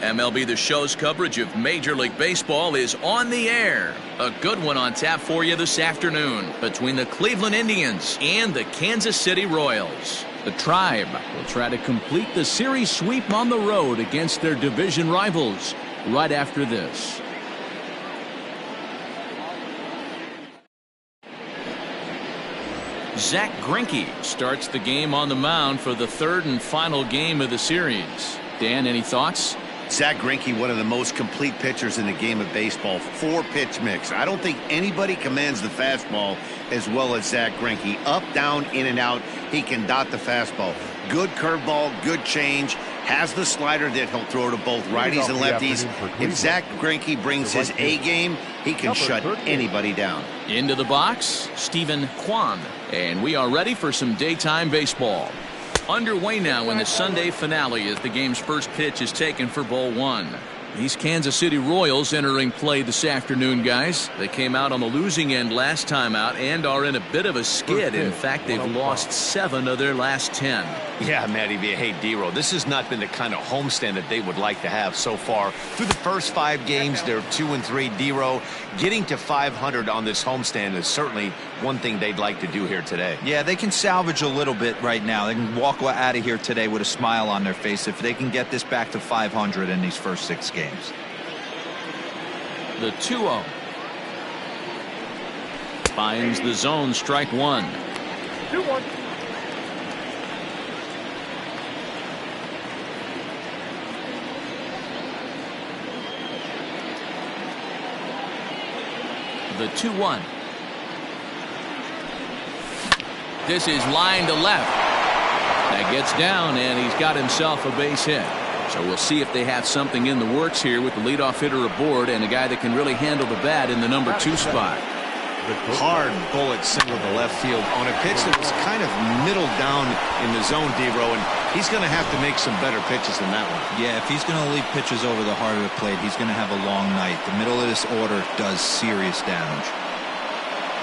MLB The Show's coverage of Major League Baseball is on the air. A good one on tap for you this afternoon between the Cleveland Indians and the Kansas City Royals. The Tribe will try to complete the series sweep on the road against their division rivals right after this. Zach Greinke starts the game on the mound for the third and final game of the series. Dan, any thoughts? Zach Greinke, one of the most complete pitchers in the game of baseball. 4-pitch mix. I don't think anybody commands the fastball as well as Zach Greinke. Up, down, in and out. He can dot the fastball. Good curveball, good change. Has the slider that he'll throw to both righties and lefties. If Zach Greinke brings his A game, he can shut anybody down. Into the box, Stephen Kwan. And we are ready for some daytime baseball. Underway now in the Sunday finale as the game's first pitch is taken for ball one. These Kansas City Royals entering play this afternoon, guys. They came out on the losing end last time out and are in a bit of a skid. In fact, they've lost 7 of their last 10. Yeah, Matty B. Hey, D-Row, this has not been the kind of homestand that they would like to have so far. Through the first 5 games, they're 2-3. D-Row, getting to 500 on this homestand is certainly one thing they'd like to do here today. Yeah, they can salvage a little bit right now. They can walk out of here today with a smile on their face if they can get this back to 500 in these first 6 games. The 2-0. Finds the zone, strike one. 2-1. The 2-1. This is line to left. That gets down, and he's got himself a base hit. So we'll see if they have something in the works here with the leadoff hitter aboard and a guy that can really handle the bat in the number 2 spot. Hard bullet single to left field on a pitch that was kind of middle down in the zone, D-Row, and he's going to have to make some better pitches than that one. Yeah, if he's going to leave pitches over the heart of the plate, he's going to have a long night. The middle of this order does serious damage.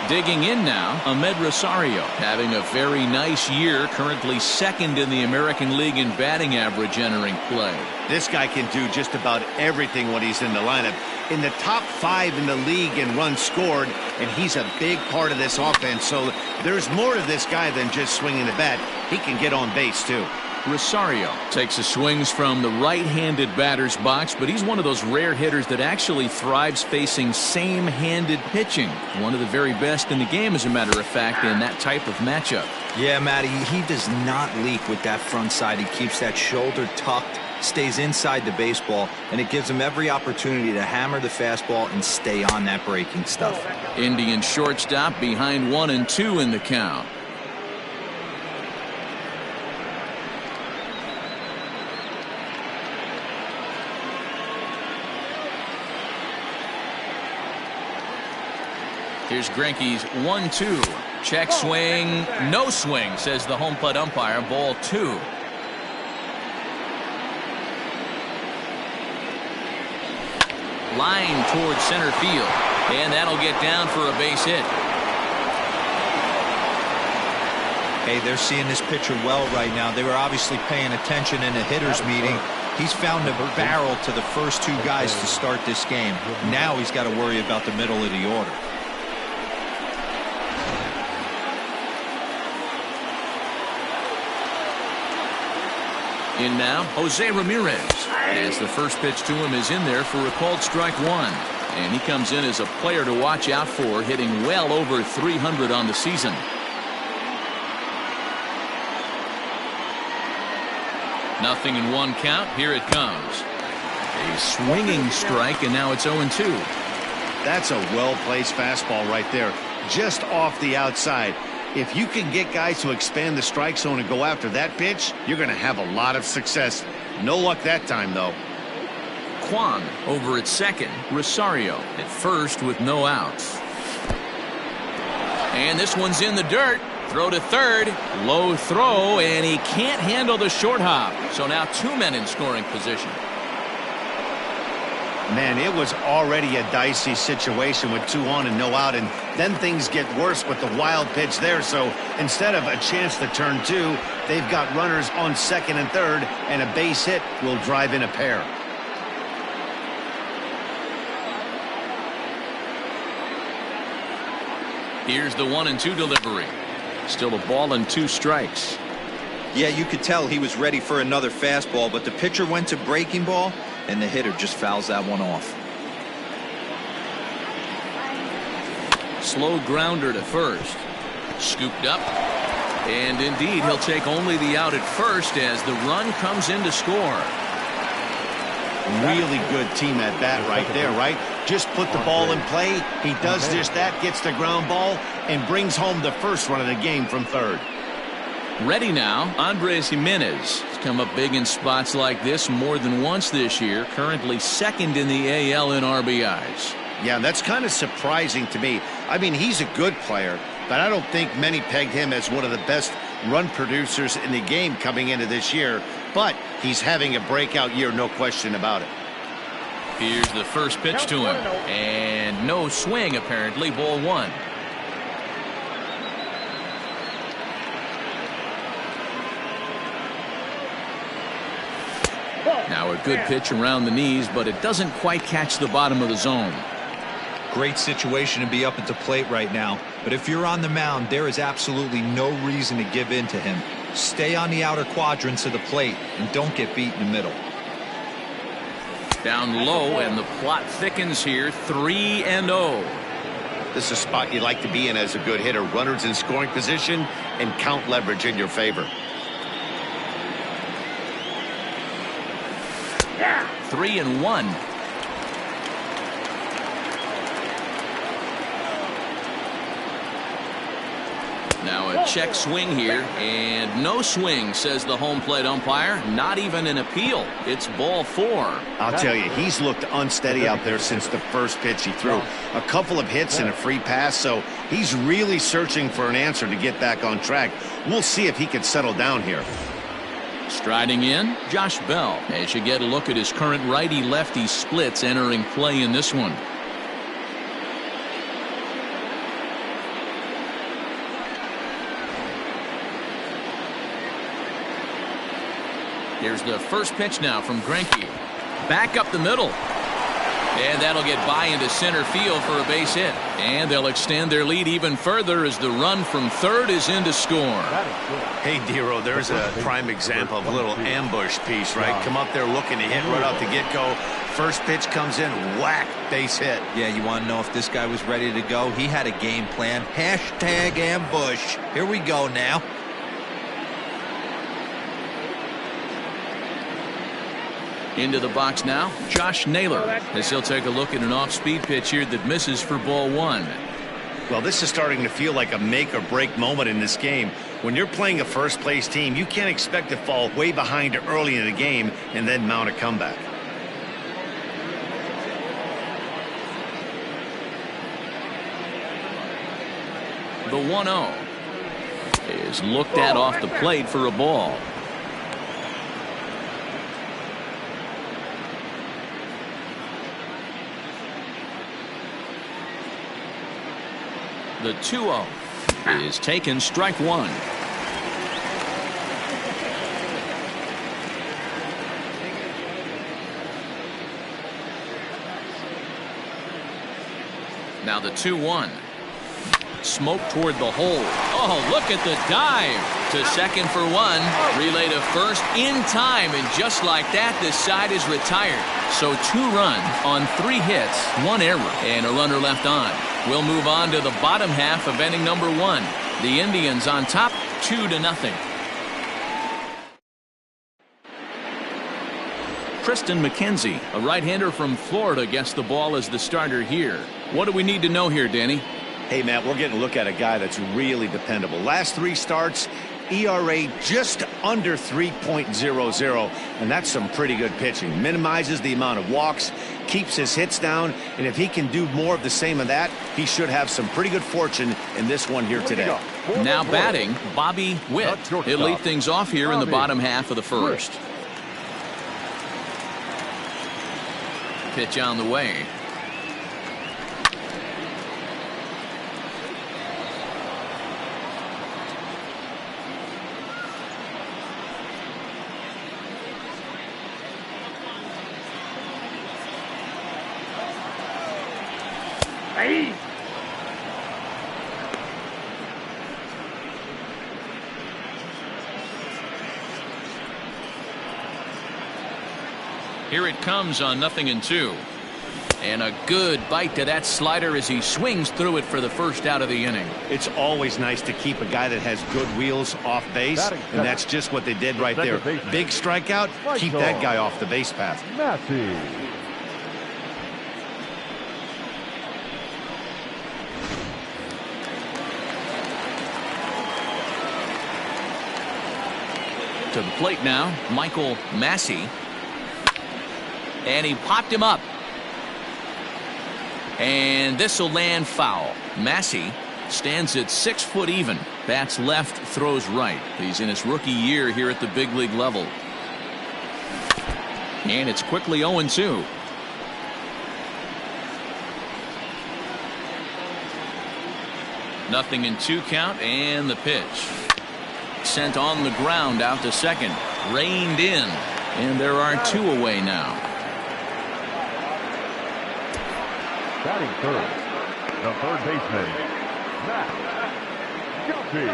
Digging in now, Ahmed Rosario, having a very nice year, currently second in the American League in batting average entering play. This guy can do just about everything when he's in the lineup. In the top 5 in the league in runs scored, and he's a big part of this offense. So there's more to this guy than just swinging the bat. He can get on base, too. Rosario takes his swings from the right-handed batter's box, but he's one of those rare hitters that actually thrives facing same-handed pitching. One of the very best in the game, as a matter of fact, in that type of matchup. Yeah, Matty, he does not leak with that front side. He keeps that shoulder tucked, stays inside the baseball, and it gives him every opportunity to hammer the fastball and stay on that breaking stuff. Indian shortstop behind 1-2 in the count. Here's Greinke's 1-2. Check swing, no swing, says the home plate umpire. Ball 2. Line towards center field, and that'll get down for a base hit. Hey, they're seeing this pitcher well right now. They were obviously paying attention in the hitters meeting. He's found a barrel to the first 2 guys to start this game. Now he's got to worry about the middle of the order. In now, Jose Ramirez, as the first pitch to him is in there for a called strike one. And he comes in as a player to watch out for, hitting well over 300 on the season. Nothing in 1 count. Here it comes. A swinging strike, and now it's 0-2. That's a well-placed fastball right there, just off the outside. If you can get guys to expand the strike zone and go after that pitch, you're going to have a lot of success. No luck that time, though. Kwan over at second. Rosario at first with no outs. And this one's in the dirt. Throw to third. Low throw, and he can't handle the short hop. So now 2 men in scoring position. Man, it was already a dicey situation with 2 on and no out, and then things get worse with the wild pitch there. So instead of a chance to turn 2, they've got runners on second and third, and a base hit will drive in a pair. Here's the 1-2 delivery. Still a ball and 2 strikes. Yeah, you could tell he was ready for another fastball, but the pitcher went to breaking ball, and the hitter just fouls that one off. Slow grounder to first. Scooped up. And indeed, he'll take only the out at first as the run comes in to score. Really good team at bat right there, right? Just put the ball in play. He does just that, gets the ground ball, and brings home the first run of the game from third. Ready now, Andres Gimenez. He's come up big in spots like this more than once this year. Currently second in the AL in RBIs. Yeah, that's kind of surprising to me. I mean, he's a good player, but I don't think many pegged him as one of the best run producers in the game coming into this year. But he's having a breakout year, no question about it. Here's the first pitch to him. And no swing, apparently. Ball 1. Now a good pitch around the knees, but it doesn't quite catch the bottom of the zone. Great situation to be up at the plate right now. But if you're on the mound, there is absolutely no reason to give in to him. Stay on the outer quadrants of the plate and don't get beat in the middle. Down low, and the plot thickens here. 3-0. This is a spot you like to be in as a good hitter. Runners in scoring position and count leverage in your favor. 3-1. Now a check swing here, and no swing, says the home plate umpire. Not even an appeal. It's ball 4. I'll tell you, he's looked unsteady out there since the first pitch he threw. A couple of hits and a free pass, so he's really searching for an answer to get back on track. We'll see if he can settle down here. Striding in, Josh Bell. As you get a look at his current righty-lefty splits entering play in this one. Here's the first pitch now from Greinke. Back up the middle. And that'll get by into center field for a base hit. And they'll extend their lead even further as the run from third is in to score. Hey, Dero, there's a prime example of a little ambush piece, right? Come up there looking to hit right off the get-go. First pitch comes in, whack, base hit. Yeah, you want to know if this guy was ready to go? He had a game plan. Hashtag ambush. Here we go now. Into the box now, Josh Naylor, as he'll take a look at an off-speed pitch here that misses for ball 1. Well, this is starting to feel like a make-or-break moment in this game. When you're playing a first-place team, you can't expect to fall way behind early in the game and then mount a comeback. The 1-0 is looked at off the plate for a ball. The 2-0 is taken, strike 1. Now the 2-1. Smoke toward the hole. Oh, look at the dive to second for 1. Relay to first in time, and just like that, this side is retired. So 2 runs on 3 hits, 1 error, and a runner left on. We'll move on to the bottom half of inning number 1. The Indians on top, 2-0. Tristan McKenzie, a right-hander from Florida, gets the ball as the starter here. What do we need to know here, Danny? Hey, Matt, we're getting a look at a guy that's really dependable. Last 3 starts, ERA just under 3.00, and that's some pretty good pitching. Minimizes the amount of walks, keeps his hits down, and if he can do more of the same of that, he should have some pretty good fortune in this one here today. Now batting, Bobby Witt. He'll lead things off here in the bottom half of the first. Pitch on the way. Here it comes on 0-2. And a good bite to that slider as he swings through it for the first out of the inning. It's always nice to keep a guy that has good wheels off base, and that's just what they did right there. Big strikeout, keep that guy off the base path. To the plate now, Michael Massey. And he popped him up. And this will land foul. Massey stands at 6 foot even. Bats left, throws right. He's in his rookie year here at the big league level. And it's quickly 0-2. Nothing in 2 count, and the pitch. Sent on the ground out to second. Reined in. And there are 2 away now. Batting third, the third baseman, Matt Duffy.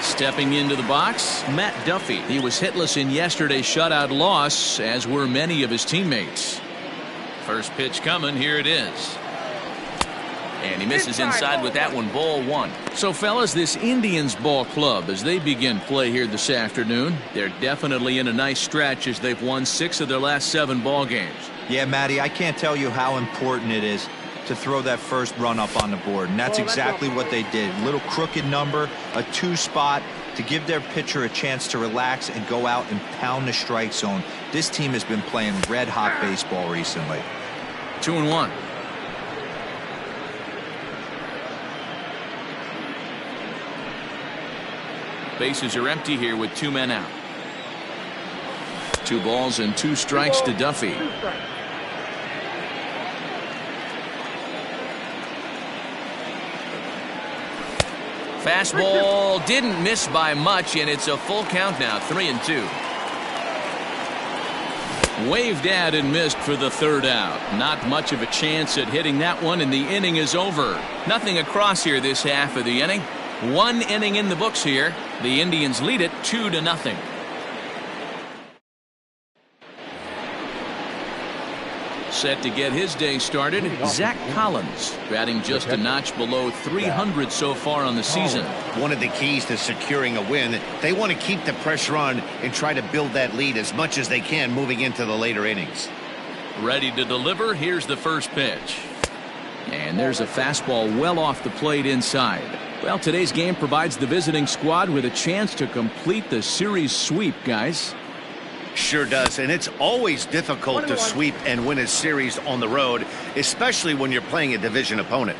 Stepping into the box, Matt Duffy. He was hitless in yesterday's shutout loss, as were many of his teammates. First pitch coming, here it is. And he misses inside with that one, ball 1. So, fellas, this Indians ball club, as they begin play here this afternoon, they're definitely in a nice stretch as they've won 6 of their last 7 ball games. Yeah, Matty, I can't tell you how important it is to throw that first run up on the board, and that's exactly what they did. Little crooked number, a 2 spot to give their pitcher a chance to relax and go out and pound the strike zone. This team has been playing red-hot baseball recently. 2-1. Bases are empty here with 2 men out. 2 balls and 2 strikes to Duffy. Fastball didn't miss by much, and it's a full count now, 3-2. Waved at and missed for the 3rd out. Not much of a chance at hitting that one, and the inning is over. Nothing across here this half of the inning. 1 inning in the books here. The Indians lead it 2-0. Set to get his day started, Zach Collins, batting just a notch below 300 so far on the season. One of the keys to securing a win, they want to keep the pressure on and try to build that lead as much as they can moving into the later innings. Ready to deliver. Here's the first pitch. And there's a fastball well off the plate inside. Well, today's game provides the visiting squad with a chance to complete the series sweep, guys. Sure does, and it's always difficult to sweep and win a series on the road, especially when you're playing a division opponent.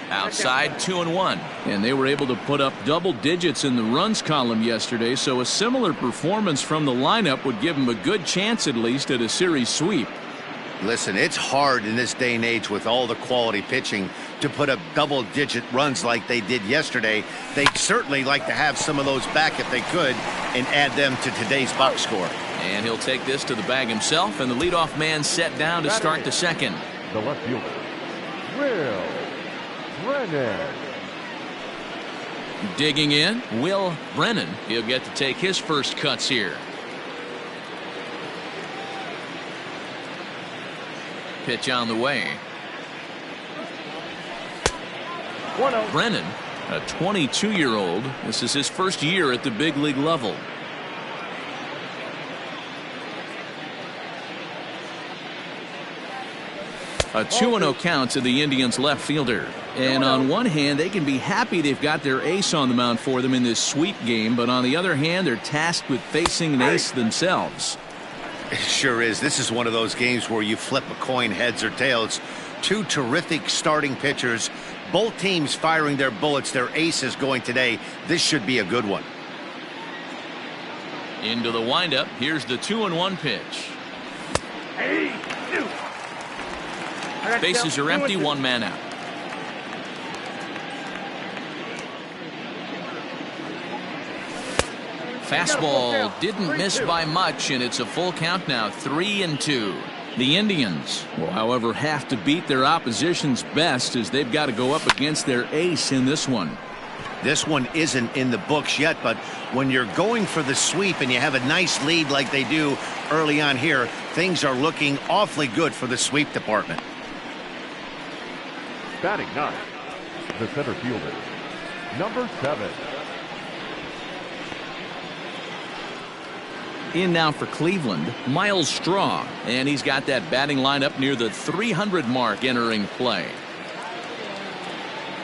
Outside, 2-1. And they were able to put up double digits in the runs column yesterday, so a similar performance from the lineup would give them a good chance at least at a series sweep. Listen, it's hard in this day and age with all the quality pitching to put up double-digit runs like they did yesterday. They'd certainly like to have some of those back if they could and add them to today's box score. And he'll take this to the bag himself, and the leadoff man set down to start the second. The left fielder, Will Brennan. Digging in, Will Brennan. He'll get to take his first cuts here. Pitch on the way. Brennan, a 22-year-old. This is his first year at the big league level. A 2-0 count to the Indians left fielder. And on one hand, they can be happy they've got their ace on the mound for them in this sweep game, but on the other hand, they're tasked with facing an ace themselves. It sure is. This is one of those games where you flip a coin heads or tails. 2 terrific starting pitchers. Both teams firing their bullets. Their ace is going today. This should be a good one. Into the windup. Here's the 2-1 pitch. Bases are empty. 1 man out. Fastball didn't miss by much, and it's a full count now, 3-2. The Indians will, however, have to beat their opposition's best as they've got to go up against their ace in this one. This one isn't in the books yet, but when you're going for the sweep and you have a nice lead like they do early on here, things are looking awfully good for the sweep department. Batting ninth, the center fielder, number 7. In now for Cleveland, Miles Straw, and he's got that batting lineup near the 300 mark entering play.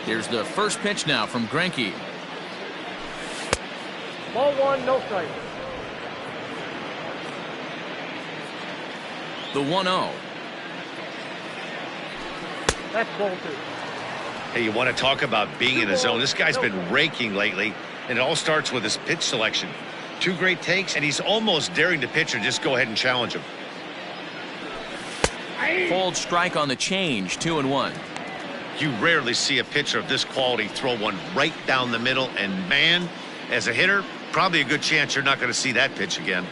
Here's the first pitch now from Greinke. Ball 1, no strike. The 1-0. That's ball 2. Hey, you want to talk about being in a zone? This guy's been raking lately, and it all starts with his pitch selection. 2 great takes, and he's almost daring the pitcher just go ahead and challenge him. Fold strike on the change, 2-1. You rarely see a pitcher of this quality throw one right down the middle, and man, as a hitter, probably a good chance you're not going to see that pitch again.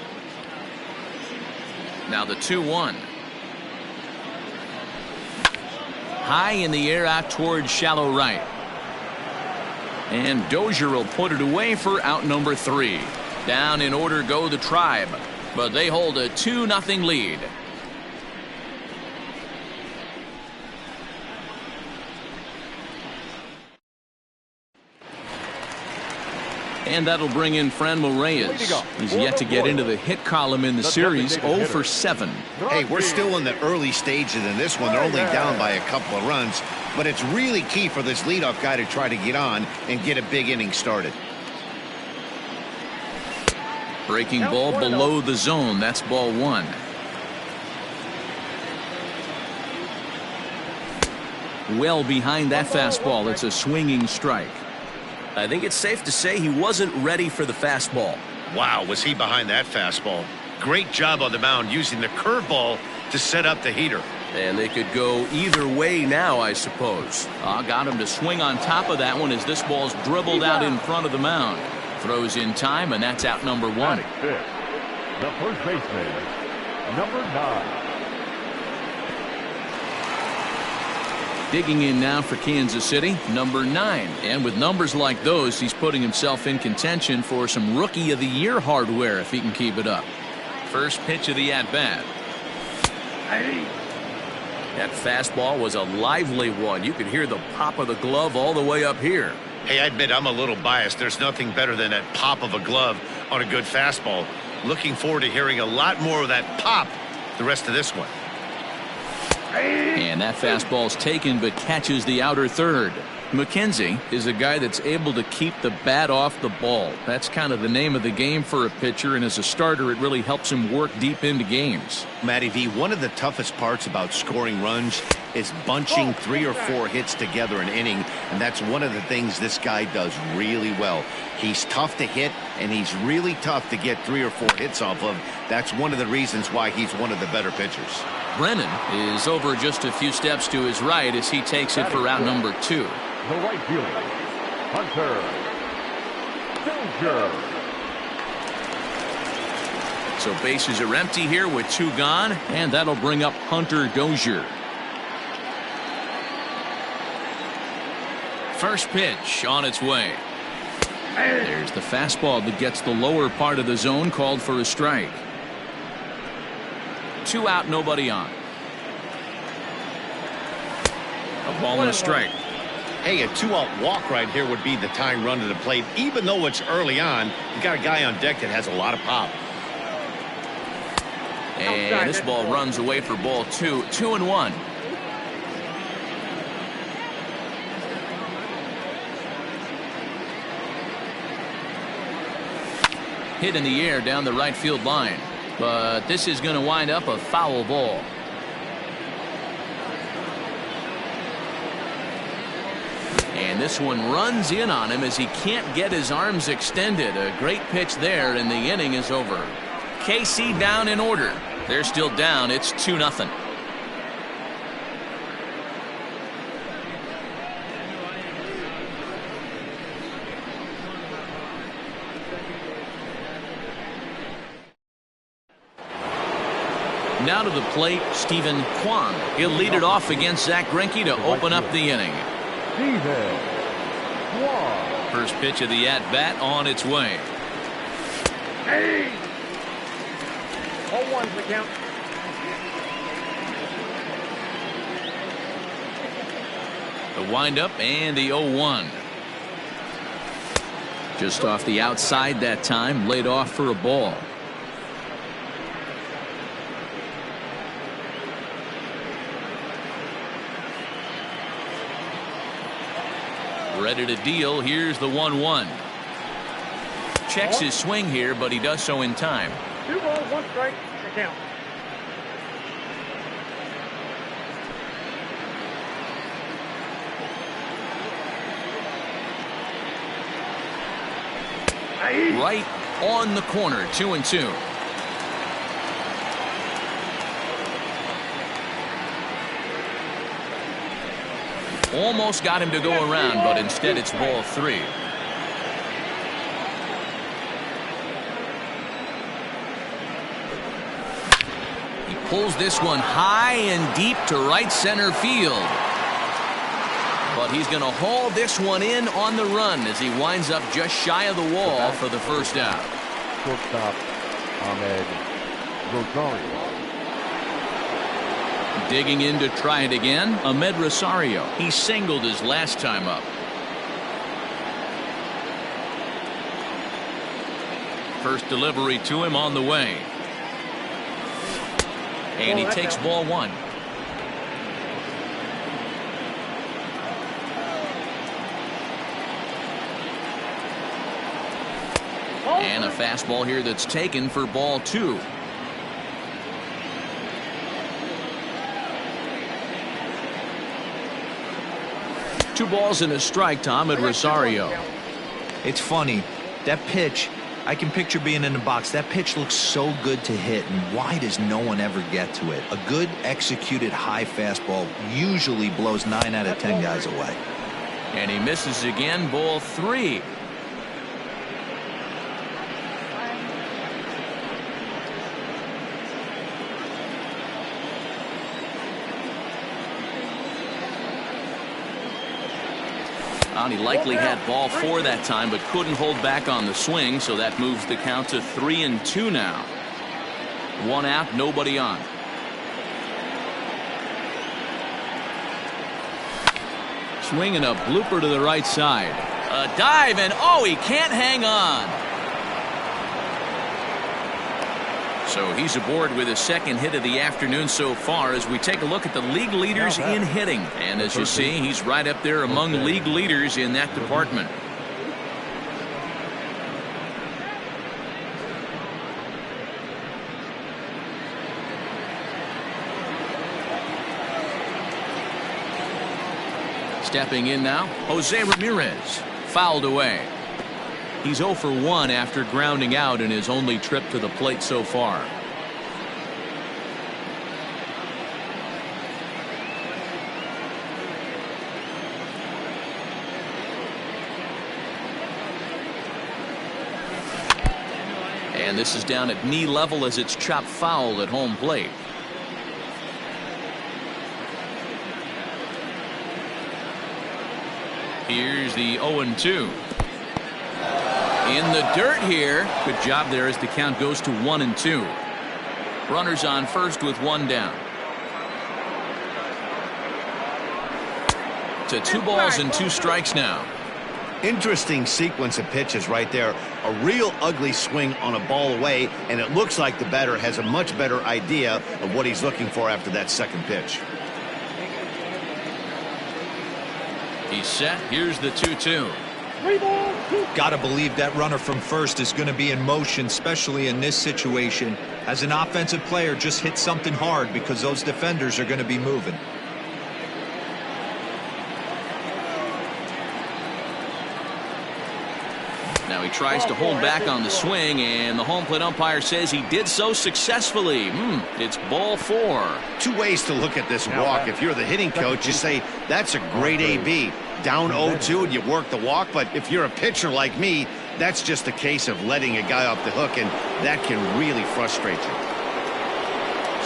Now the 2-1. High in the air out towards shallow right. And Dozier will put it away for out number 3. Down in order go the Tribe, but they hold a 2-0 lead. And that'll bring in Franmil Reyes. He's yet to get into the hit column in the series, 0 for 7. Hey, we're still in the early stages in this one. They're only down by a couple of runs, but it's really key for this leadoff guy to try to get on and get a big inning started. Breaking ball below the zone. That's ball 1. Well behind that fastball. It's a swinging strike. I think it's safe to say he wasn't ready for the fastball. Wow, was he behind that fastball. Great job on the mound using the curveball to set up the heater. And they could go either way now, I suppose. Got him to swing on top of that one as this ball's dribbled out in front of the mound. Throws in time, and that's out number 1. Batting fifth, the first baseman, number 9. Digging in now for Kansas City, number 9. And with numbers like those, he's putting himself in contention for some Rookie of the Year hardware if he can keep it up. First pitch of the at-bat. That fastball was a lively one. You could hear the pop of the glove all the way up here. Hey, I admit I'm a little biased. There's nothing better than that pop of a glove on a good fastball. Looking forward to hearing a lot more of that pop the rest of this one. And that fastball's taken but catches the outer third. McKenzie is a guy that's able to keep the bat off the ball. That's kind of the name of the game for a pitcher, and as a starter it really helps him work deep into games. Matty V, one of the toughest parts about scoring runs is bunching 3 or 4 hits together an inning, and that's one of the things this guy does really well. He's tough to hit, and he's really tough to get 3 or 4 hits off of. That's one of the reasons why he's one of the better pitchers. Brennan is over just a few steps to his right as he takes it for out number 2. The right fielder, Hunter Dozier. So bases are empty here with 2 gone, and that'll bring up Hunter Dozier. First pitch on its way. There's the fastball that gets the lower part of the zone, called for a strike. 2 out, nobody on. A ball and a strike. Hey, a 2-out walk right here would be the tying run to the plate. Even though it's early on, you got a guy on deck that has a lot of pop. And this ball runs away for ball 2. 2-1. Hit in the air down the right field line. But this is going to wind up a foul ball. And this one runs in on him as he can't get his arms extended. A great pitch there, and the inning is over. KC down in order. They're still down. It's 2-0. Now to the plate, Stephen Kwan. He'll lead it off against Zach Greinke to open up the inning. Stephen Kwan. First pitch of the at-bat on its way. Hey! 0-1's the count. The windup and the 0-1. Just off the outside that time, laid off for a ball. Ready to deal. Here's the 1-1. Checks his swing here, but he does so in time. 2 balls, 1 strike, the count. Right on the corner, 2-2. Almost got him to go around, but instead it's ball 3. He pulls this one high and deep to right center field. But he's going to haul this one in on the run as he winds up just shy of the wall for the first out. Shortstop, Ahmed Rosario. Digging in to try it again, Ahmed Rosario. He singled his last time up. First delivery to him on the way. And he takes ball 1. And a fastball here that's taken for ball 2. Two balls and a strike to Ahmed Rosario. It's funny. That pitch, I can picture being in the box. That pitch looks so good to hit, and why does no one ever get to it? A good executed high fastball usually blows 9 out of 10 guys away. And he misses again, ball 3. He likely had ball 4 that time, but couldn't hold back on the swing, so that moves the count to 3-2 now. 1 out, nobody on. Swinging a blooper to the right side. A dive, and oh, he can't hang on. So he's aboard with his second hit of the afternoon so far as we take a look at the league leaders in hitting. And as you see, he's right up there among league leaders in that department. Stepping in now, Jose Ramirez. Fouled away. He's 0 for 1 after grounding out in his only trip to the plate so far. And this is down at knee level as it's chopped foul at home plate. Here's the 0-2. In the dirt here. Good job there as the count goes to 1-2. Runners on first with 1 down. To 2 balls and 2 strikes now. Interesting sequence of pitches right there. A real ugly swing on a ball away, and it looks like the batter has a much better idea of what he's looking for after that second pitch. He's set. Here's the 2-2. Gotta believe that runner from first is going to be in motion, especially in this situation. As an offensive player, just hit something hard because those defenders are going to be moving. Now he tries to hold back on the swing, and the home plate umpire says he did so successfully. It's ball 4. 2 ways to look at this walk. If you're the hitting coach, you say, that's a great AB. Down 0-2 and you work the walk, but if you're a pitcher like me, that's just a case of letting a guy off the hook, and that can really frustrate you.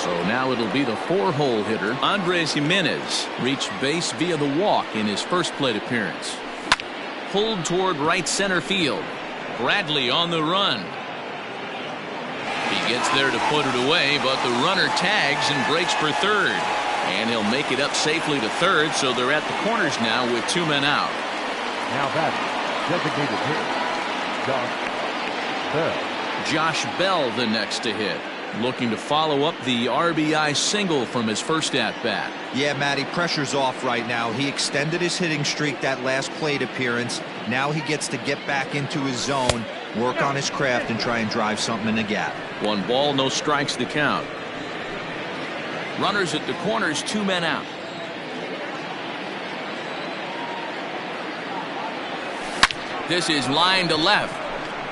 So now it'll be the 4-hole hitter, Andres Jimenez, reached base via the walk in his first plate appearance. pulled toward right center field. Bradley on the run. He gets there to put it away, but the runner tags and breaks for third. And he'll make it up safely to third, so they're at the corners now with 2 men out. Now that's designated hit. Josh Bell the next to hit. Looking to follow up the RBI single from his first at-bat. Yeah, Matty, pressure's off right now. He extended his hitting streak that last plate appearance. Now he gets to get back into his zone, work on his craft, and try and drive something in the gap. 1 ball, no strikes to count. Runners at the corners, 2 men out. This is line to left.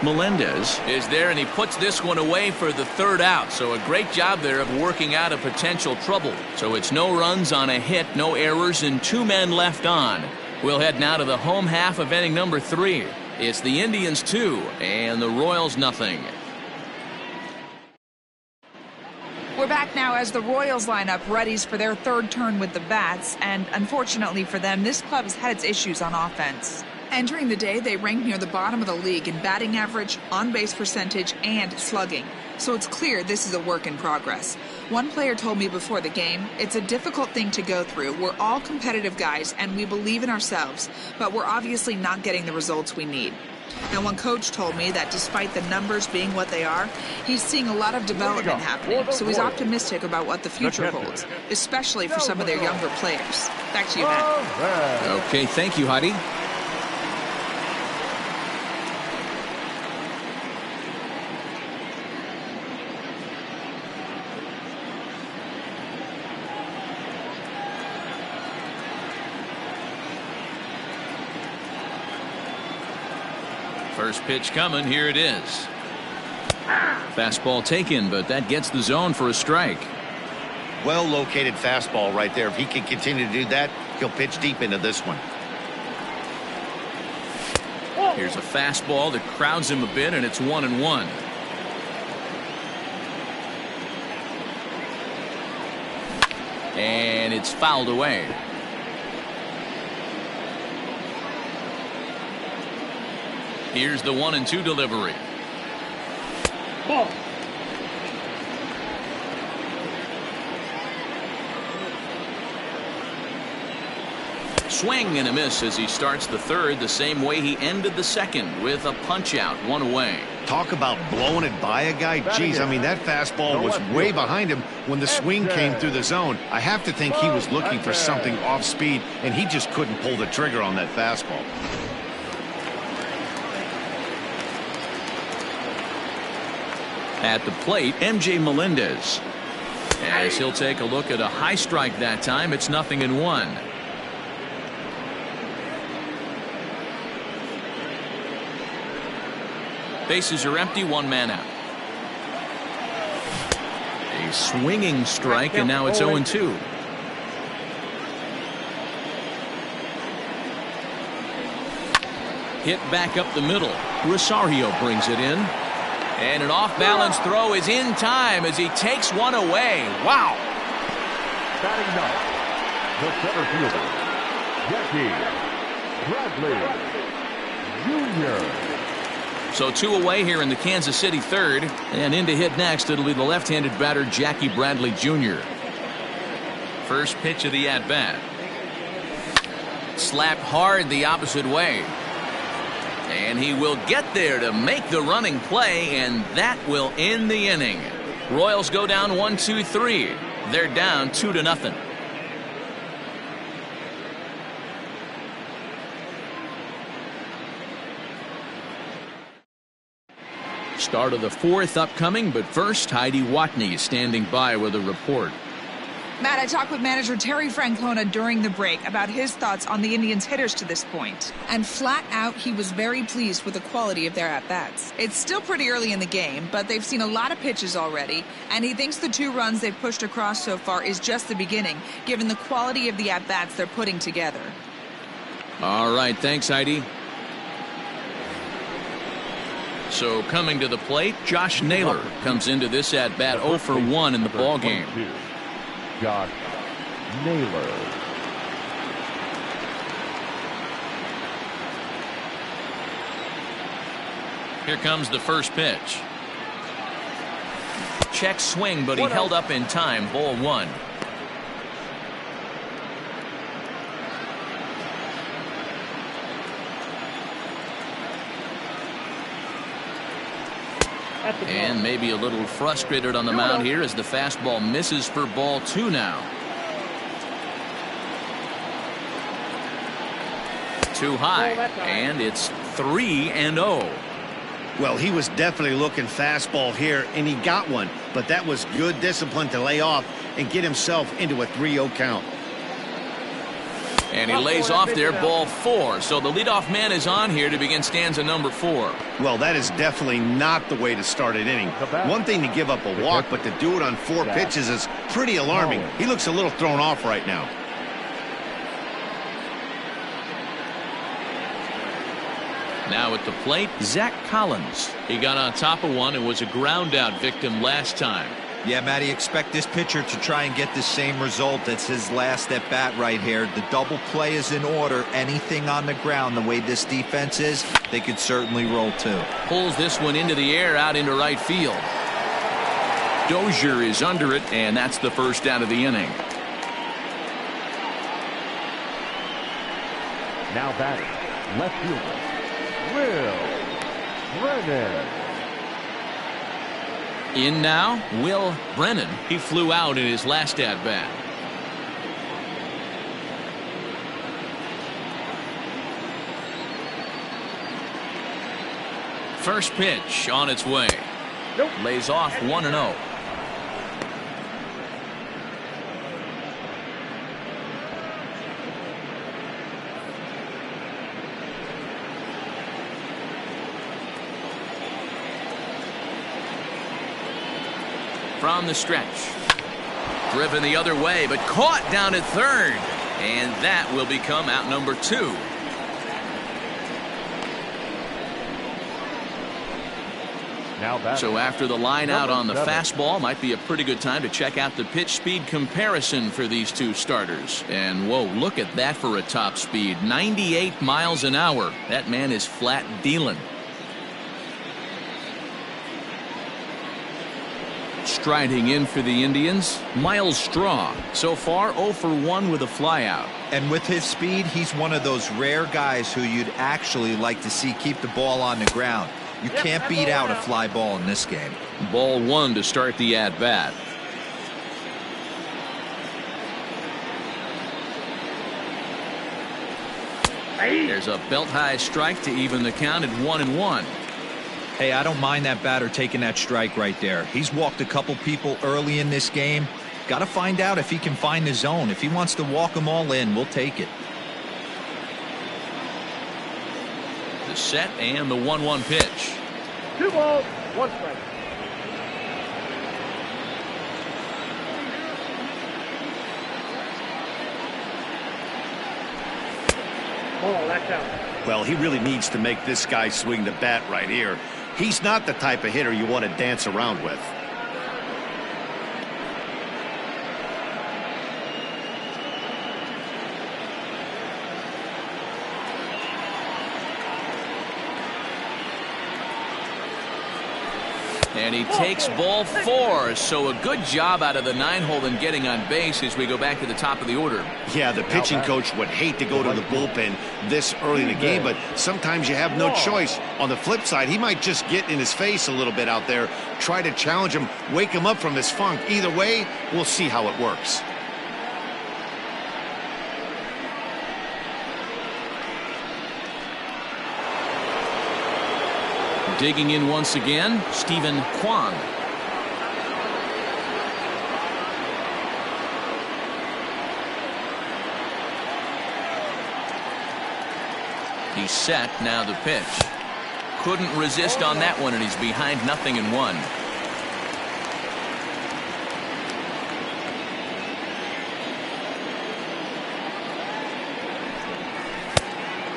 Melendez is there, and he puts this one away for the 3rd out. So a great job there of working out a potential trouble. So it's no runs on a hit, no errors, and 2 men left on. We'll head now to the home half of inning number 3. It's the Indians 2 and the Royals nothing. We're back now as the Royals line up readies for their 3rd turn with the bats, and unfortunately for them, this club has had its issues on offense. Entering the day, they ranked near the bottom of the league in batting average, on-base percentage, and slugging. So it's clear this is a work in progress. One player told me before the game, it's a difficult thing to go through. We're all competitive guys, and we believe in ourselves, but we're obviously not getting the results we need. And one coach told me that despite the numbers being what they are, he's seeing a lot of development happening, so he's optimistic about what the future holds, especially for some of their younger players. Back to you, Matt. Okay, thank you, Heidi. First pitch coming. Here it is. Fastball taken, but that gets the zone for a strike. Well located fastball right there. If he can continue to do that, he'll pitch deep into this one. Here's a fastball that crowds him a bit, and it's 1-1. And it's fouled away. Here's the 1-2 delivery. Ball. Swing and a miss as he starts the 3rd the same way he ended the 2nd with a punch out, 1 away. Talk about blowing it by a guy. Geez, I mean, that fastball was way behind him when the swing came through the zone. I have to think he was looking for something off speed, and he just couldn't pull the trigger on that fastball. At the plate, MJ Melendez. As he'll take a look at a high strike that time, it's 0-1. Bases are empty, 1 man out. A swinging strike, and now it's 0-2. Hit back up the middle. Rosario brings it in. And an off-balance throw is in time as he takes one away. Wow. Batting ninth, the center fielder, Jackie Bradley Jr. So 2 away here in the Kansas City 3rd. And in to hit next, it'll be the left-handed batter, Jackie Bradley Jr. First pitch of the at-bat. Slapped hard the opposite way. And he will get there to make the running play, and that will end the inning. Royals go down 1-2-3. They're down 2-0. Start of the 4th upcoming, but first, Heidi Watney standing by with a report. Matt, I talked with manager Terry Francona during the break about his thoughts on the Indians' hitters to this point. And flat out, he was very pleased with the quality of their at-bats. It's still pretty early in the game, but they've seen a lot of pitches already, and he thinks the 2 runs they've pushed across so far is just the beginning, given the quality of the at-bats they're putting together. All right, thanks, Heidi. So coming to the plate, Josh Naylor comes into this at-bat 0 for 1 in the ballgame. Josh Naylor. Here comes the first pitch. Check swing, but he held up in time. Ball 1. And maybe a little frustrated on the mound here as the fastball misses for ball 2 now. Too high, and it's 3-0. Well, he was definitely looking fastball here, and he got one. But that was good discipline to lay off and get himself into a 3-0 count. And he lays off there, ball 4. So the leadoff man is on here to begin stanza number 4. Well, that is definitely not the way to start an inning. One thing to give up a walk, but to do it on 4 pitches is pretty alarming. He looks a little thrown off right now. Now at the plate, Zach Collins. He got on top of one and was a ground out victim last time. Yeah, Matty, expect this pitcher to try and get the same result. That's his last at bat right here. The double play is in order. Anything on the ground, the way this defense is, they could certainly roll too. Pulls this one into the air out into right field. Dozier is under it, and that's the first out of the inning. Now batting, left fielder, Will Brennan. In now, Will Brennan. He flew out in his last at-bat. First pitch on its way. Lays off 1-0. From the stretch. Driven the other way, but caught down at third. And that will become out number 2. Now so after the line out on the fastball, might be a pretty good time to check out the pitch speed comparison for these 2 starters. And whoa, look at that for a top speed. 98 miles an hour. That man is flat dealing. Striding in for the Indians, Miles Straw. So far 0 for 1 with a flyout. And with his speed, he's one of those rare guys who you'd actually like to see keep the ball on the ground. You can't beat out a fly ball in this game. Ball 1 to start the at-bat. There's a belt-high strike to even the count at 1-1. Hey, I don't mind that batter taking that strike right there. He's walked a couple people early in this game. Got to find out if he can find the zone. If he wants to walk them all in, we'll take it. The set and the 1-1 pitch. 2 balls, 1 strike. Oh, that's out. Well, he really needs to make this guy swing the bat right here. He's not the type of hitter you want to dance around with. And he takes ball 4. So a good job out of the 9-hole in getting on base as we go back to the top of the order. Yeah, the pitching coach would hate to go to the bullpen this early in the game, but sometimes you have no choice. On the flip side, he might just get in his face a little bit out there, try to challenge him, wake him up from his funk. Either way, we'll see how it works. Digging in once again, Stephen Kwan. He's set, now the pitch. Couldn't resist on that one, and he's behind 0-1.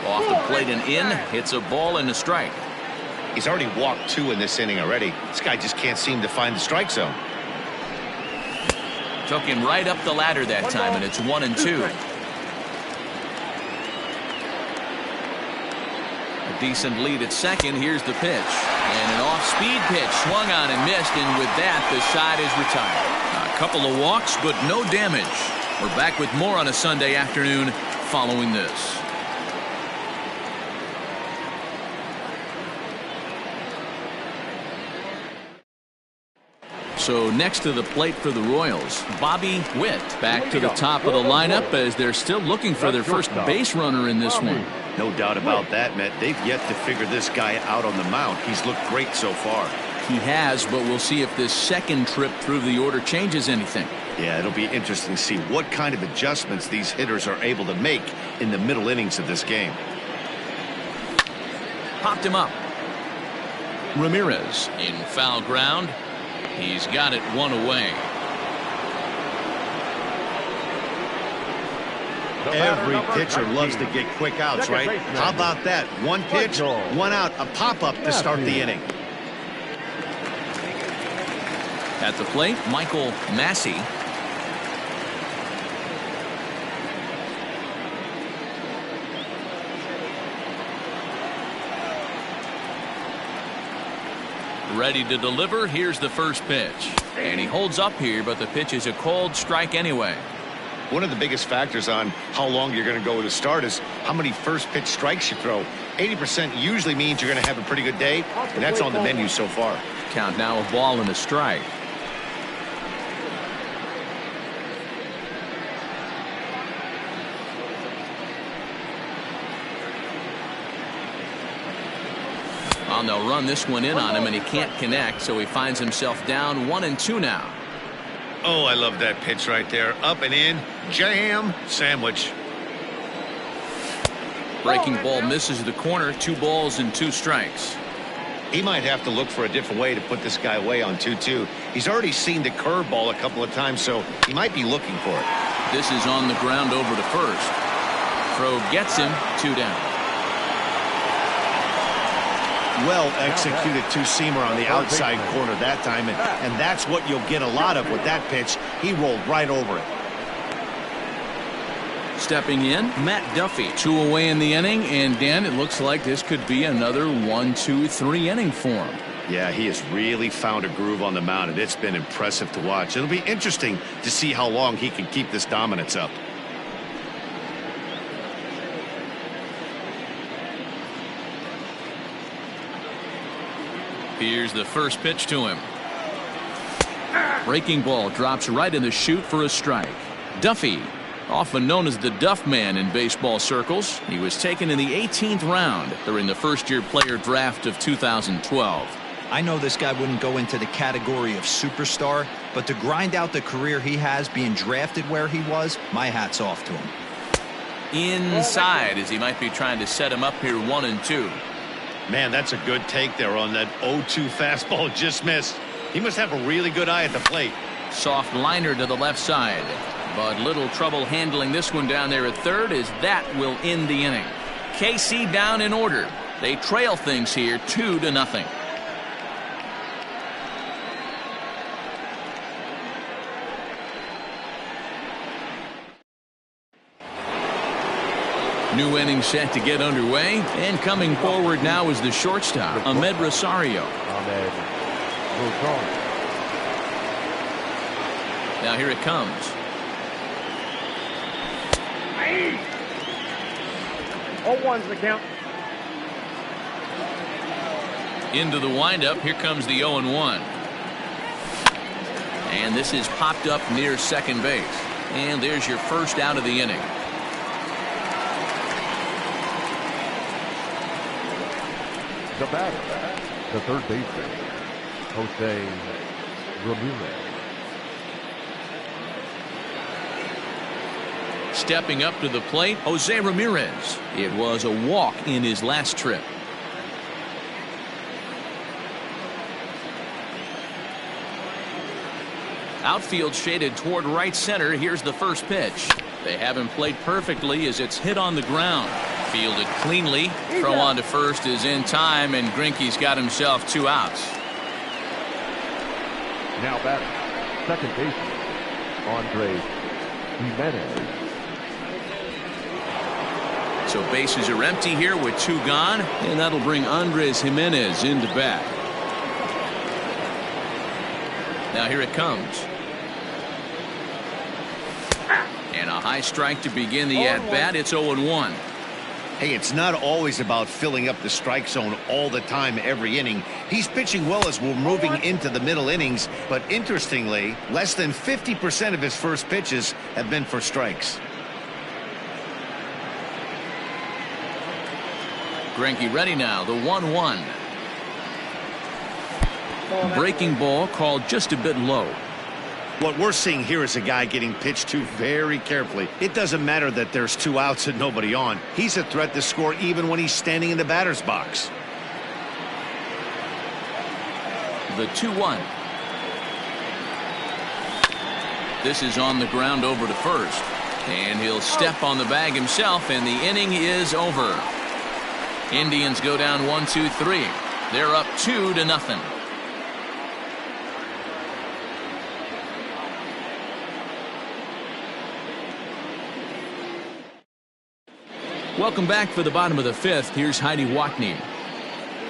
Off the plate and in, hits a ball and a strike. He's already walked 2 in this inning already. This guy just can't seem to find the strike zone. Took him right up the ladder that time, and it's 1-2. A decent lead at second. Here's the pitch. And an off-speed pitch swung on and missed, and with that, the side is retired. A couple of walks, but no damage. We're back with more on a Sunday afternoon following this. So next to the plate for the Royals, Bobby Witt back to the top of the lineup as they're still looking for their first base runner in this one. No doubt about that, Matt. They've yet to figure this guy out on the mound. He's looked great so far. He has, but we'll see if this second trip through the order changes anything. Yeah, it'll be interesting to see what kind of adjustments these hitters are able to make in the middle innings of this game. Popped him up. Ramirez in foul ground. He's got it one away. Every pitcher loves to get quick outs, right? How about that? One pitch, one out, a pop-up to start the inning. At the plate, Michael Massey. Ready to deliver. Here's the first pitch. And he holds up here, but the pitch is a cold strike anyway. One of the biggest factors on how long you're going to go to start is how many first pitch strikes you throw. 80% usually means you're going to have a pretty good day, and that's on the menu so far. Count now a ball and a strike. Well, they'll run this one in on him, and he can't connect, so he finds himself down 1-2 now. Oh, I love that pitch right there. Up and in, jam, sandwich. Breaking ball misses the corner. 2 balls and 2 strikes. He might have to look for a different way to put this guy away on 2-2. He's already seen the curveball a couple of times, so he might be looking for it. This is on the ground over to first. Throw gets him. 2 down. Well executed two-seamer on the outside corner that time, and that's what you'll get a lot of with that pitch. He rolled right over it. Stepping in, Matt Duffy. 2 away in the inning, and Dan, it looks like this could be another 1, 2, 3 inning for him. Yeah, he has really found a groove on the mound, and it's been impressive to watch. It'll be interesting to see how long he can keep this dominance up. Here's the first pitch to him. Breaking ball drops right in the chute for a strike. Duffy, often known as the Duff Man in baseball circles. He was taken in the 18th round during the first-year player draft of 2012. I know this guy wouldn't go into the category of superstar, but to grind out the career he has being drafted where he was, my hat's off to him. Inside, as he might be trying to set him up here 1-2. Man, that's a good take there on that 0-2 fastball just missed. He must have a really good eye at the plate. Soft liner to the left side, but little trouble handling this one down there at third, as that will end the inning. KC down in order. They trail things here 2-0. New inning set to get underway, and coming forward now is the shortstop, Ahmed Rosario. Now here it comes. 0-1's the count. Into the windup. Here comes the 0-1. And this is popped up near second base. And there's your first out of the inning. The batter, the third baseman, Jose Ramirez. Stepping up to the plate, Jose Ramirez. It was a walk in his last trip. Outfield shaded toward right center. Here's the first pitch. They haven't played perfectly as it's hit on the ground. Fielded cleanly. Throw on to first is in time, and Greinke's got himself 2 outs. Now batter, second baseman, Andre Jimenez. So bases are empty here with 2 gone. And that'll bring Andres Jimenez into bat. Now here it comes. And a high strike to begin the at-bat. It's 0-1. Hey, it's not always about filling up the strike zone all the time every inning. He's pitching well as we're moving into the middle innings, but interestingly, less than 50% of his first pitches have been for strikes. Greinke ready now, the 1-1. Breaking ball called just a bit low. What we're seeing here is a guy getting pitched to very carefully. It doesn't matter that there's 2 outs and nobody on. He's a threat to score even when he's standing in the batter's box. The 2-1. This is on the ground over to first. And he'll step on the bag himself, and the inning is over. Indians go down 1-2-3. They're up 2-0. Welcome back for the bottom of the 5th. Here's Heidi Watney.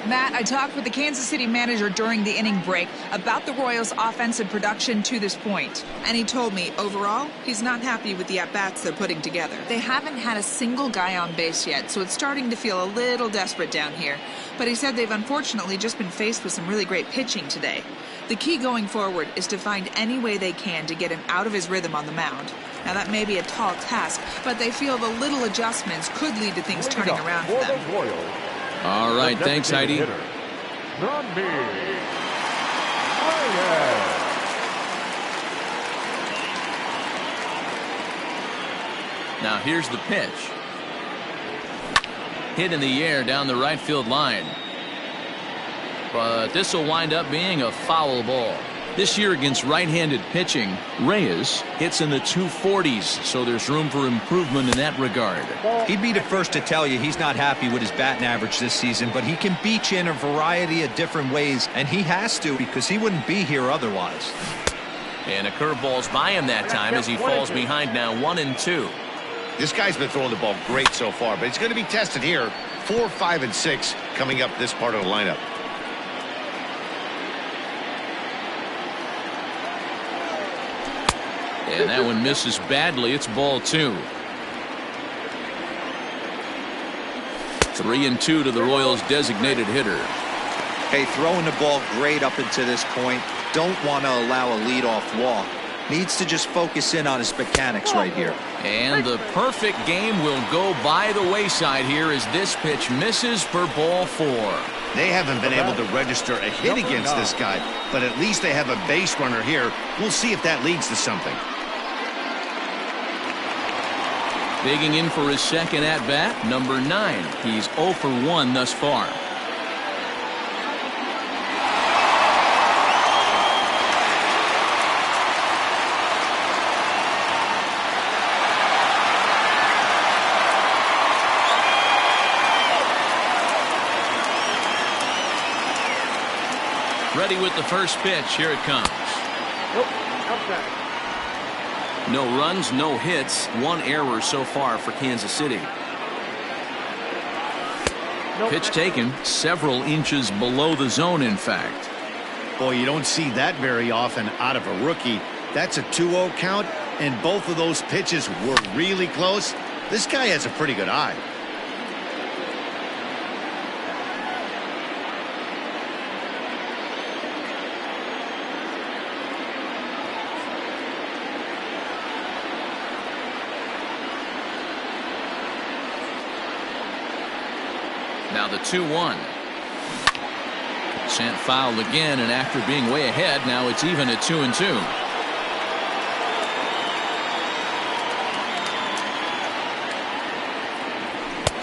Matt, I talked with the Kansas City manager during the inning break about the Royals' offensive production to this point. And he told me, overall, he's not happy with the at-bats they're putting together. They haven't had a single guy on base yet, so it's starting to feel a little desperate down here. But he said they've unfortunately just been faced with some really great pitching today. The key going forward is to find any way they can to get him out of his rhythm on the mound. Now, that may be a tall task, but they feel the little adjustments could lead to things turning around for them. All right, thanks, Heidi. Now here's the pitch. Hit in the air down the right field line. But this will wind up being a foul ball. This year against right-handed pitching, Reyes hits in the 240s, so there's room for improvement in that regard. He'd be the first to tell you he's not happy with his batting average this season, but he can beat you in a variety of different ways, and he has to because he wouldn't be here otherwise. And a curveball's by him that time as he falls behind now 1-2. This guy's been throwing the ball great so far, but he's going to be tested here. 4, 5, and 6 coming up this part of the lineup. And that one misses badly. It's ball 2. 3-2 to the Royals' designated hitter. Hey, throwing the ball great up until this point. Don't want to allow a leadoff walk. Needs to just focus in on his mechanics right here. And the perfect game will go by the wayside here as this pitch misses for ball 4. They haven't been able to register a hit against this guy, but at least they have a base runner here. We'll see if that leads to something. Digging in for his second at-bat, number 9. He's 0 for 1 thus far. Ready with the first pitch. Here it comes. Outside. No runs, no hits, 1 error so far for Kansas City. Pitch taken several inches below the zone, in fact. Boy, you don't see that very often out of a rookie. That's a 2-0 count, and both of those pitches were really close. This guy has a pretty good eye. Now the 2-1. Sent foul again, and after being way ahead, now it's even at 2-2.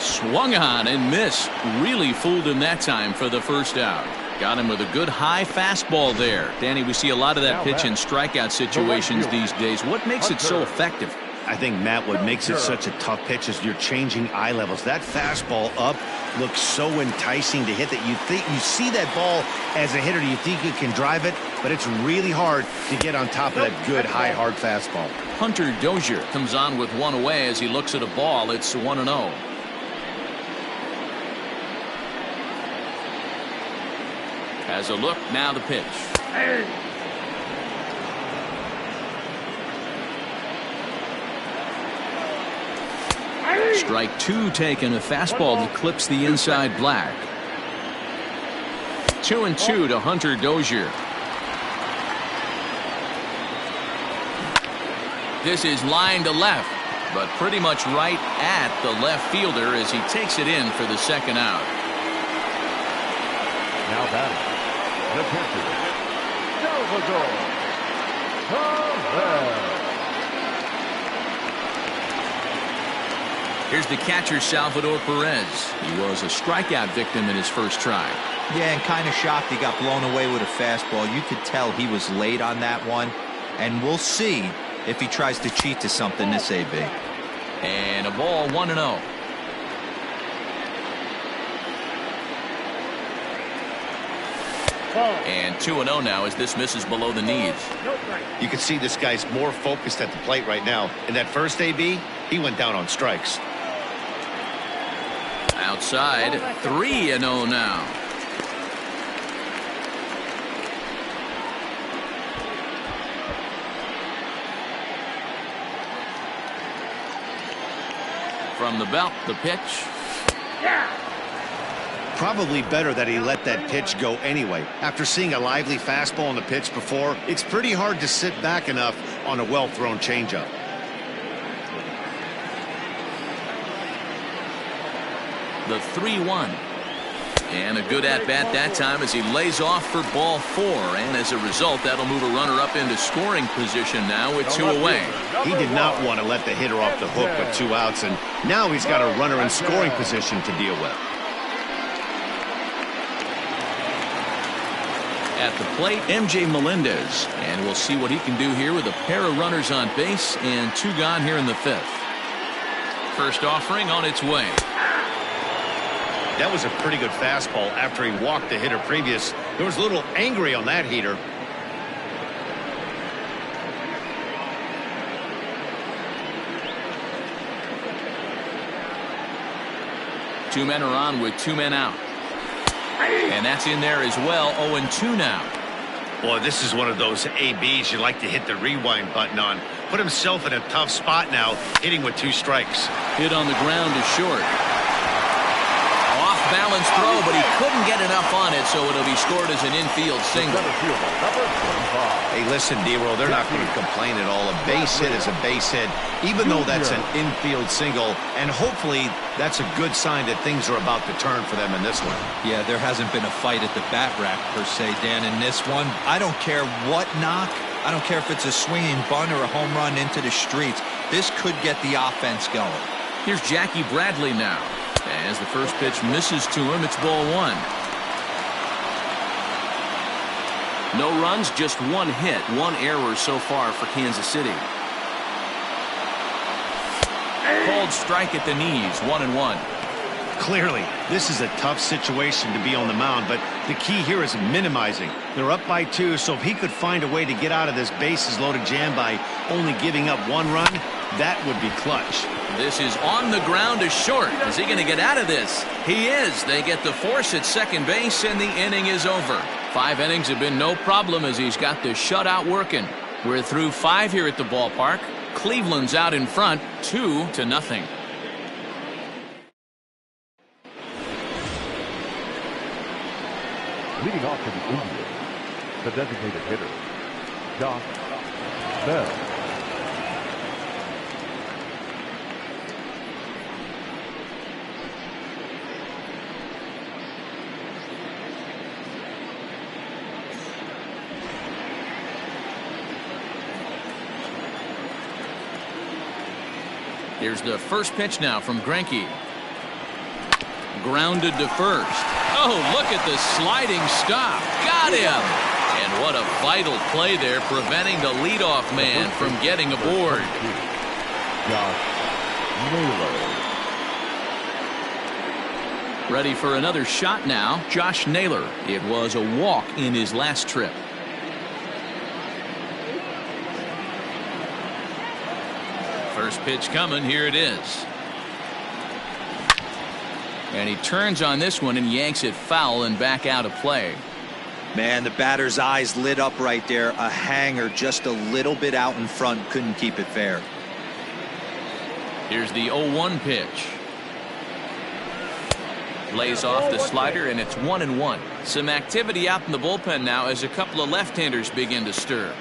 Swung on and missed. Really fooled him that time for the first out. Got him with a good high fastball there. Danny, we see a lot of that pitch in strikeout situations these days. What makes it so effective? I think, Matt, what makes it such a tough pitch is you're changing eye levels. That fastball up looks so enticing to hit that you think you see that ball as a hitter. You think you can drive it, but it's really hard to get on top of that good high hard fastball. Hunter Dozier comes on with 1 away as he looks at a ball. It's 1-0. Has a look, now the pitch. Strike two taken. A fastball that clips the inside black. 2-2 to Hunter Dozier. This is line to left, but pretty much right at the left fielder as he takes it in for the second out. Now batting, the catcher, Salvador Perez. Here's the catcher, Salvador Perez. He was a strikeout victim in his first try. Yeah, and kind of shocked he got blown away with a fastball. You could tell he was late on that one. And we'll see if he tries to cheat to something this AB. And a ball, 1-0. And 2-0 now as this misses below the knees. You can see this guy's more focused at the plate right now. In that first AB, he went down on strikes. Outside, 3-0 now. From the belt, the pitch. Probably better that he let that pitch go anyway. After seeing a lively fastball on the pitch before, it's pretty hard to sit back enough on a well-thrown changeup. The 3-1. And a good at-bat that time as he lays off for ball 4. And as a result, that'll move a runner up into scoring position now with 2 away. He did not want to let the hitter off the hook with 2 outs, and now he's got a runner in scoring position to deal with. At the plate, MJ Melendez. And we'll see what he can do here with a pair of runners on base and 2 gone here in the 5th. First offering on its way. That was a pretty good fastball after he walked the hitter previous. There was a little angry on that heater. Two men are on with 2 men out. And that's in there as well. 0-2 now. Boy, this is one of those ABs you like to hit the rewind button on. Put himself in a tough spot now, hitting with 2 strikes. Hit on the ground is short. Off-balance throw, but he couldn't get enough on it, so it'll be scored as an infield single. Hey, listen, D-Roll, they're not going to complain at all. A base hit is a base hit, even though that's an infield single, and hopefully that's a good sign that things are about to turn for them in this one. Yeah, there hasn't been a fight at the bat rack, per se, Dan, in this one. I don't care what knock. I don't care if it's a swinging bunt or a home run into the streets. This could get the offense going. Here's Jackie Bradley now. As the first pitch misses to him, it's ball 1. No runs, just 1 hit, 1 error so far for Kansas City. Called strike at the knees, 1-1. Clearly, this is a tough situation to be on the mound, but the key here is minimizing. They're up by 2, so if he could find a way to get out of this bases-loaded jam by only giving up 1 run, that would be clutch. This is on the ground to short. Is he going to get out of this? He is. They get the force at second base, and the inning is over. 5 innings have been no problem as he's got the shutout working. We're through 5 here at the ballpark. Cleveland's out in front, 2-0. Leading off for the Indians, the designated hitter, Josh Bell. Here's the first pitch now from Greinke. Grounded to first. Oh, look at the sliding stop. Got him. And what a vital play there, preventing the leadoff man from getting aboard. Josh Naylor. Ready for another shot now, Josh Naylor. It was a walk in his last trip. First pitch coming, here it is. And he turns on this one and yanks it foul and back out of play. Man, the batter's eyes lit up right there. A hanger just a little bit out in front. Couldn't keep it fair. Here's the 0-1 pitch. Lays off the slider, and it's 1-1. Some activity out in the bullpen now as a couple of left-handers begin to stir.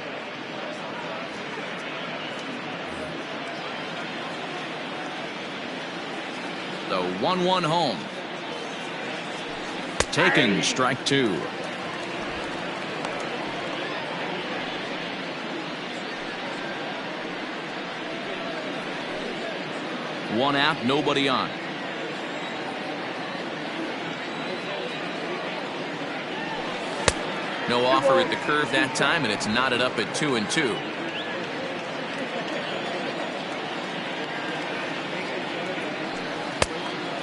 The 1-1 home. Taken, strike 2. One out, nobody on. No offer at the curve that time, and it's knotted up at 2-2.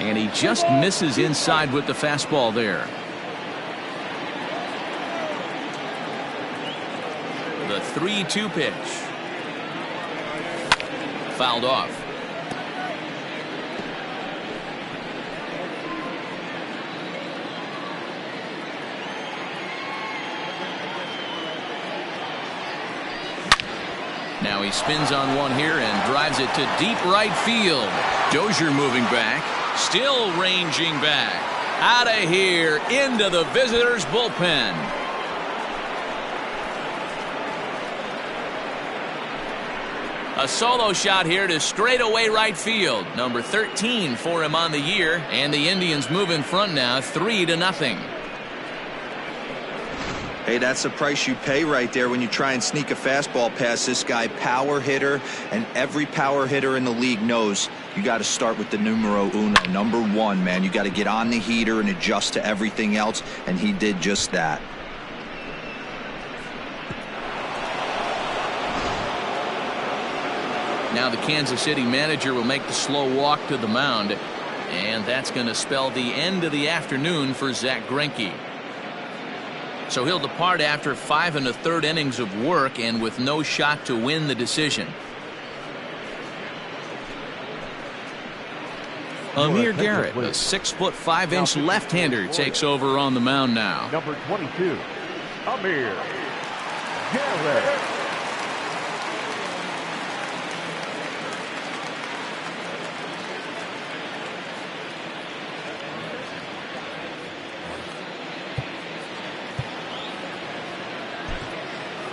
And he just misses inside with the fastball there. The 3-2 pitch. Fouled off. Now he spins on one here and drives it to deep right field. Dozier moving back. Still ranging back. Out of here into the visitors' bullpen. A solo shot here to straightaway right field. Number 13 for him on the year. And the Indians move in front now 3-0. Hey, that's the price you pay right there when you try and sneak a fastball past this guy. Power hitter, and every power hitter in the league knows you got to start with the numero uno, number 1, man. You got to get on the heater and adjust to everything else, and he did just that. Now the Kansas City manager will make the slow walk to the mound, and that's going to spell the end of the afternoon for Zack Greinke. So he'll depart after 5 1/3 innings of work and with no shot to win the decision. Amir Garrett, a 6'5" left-hander, takes over on the mound now. Number 22, Amir Garrett.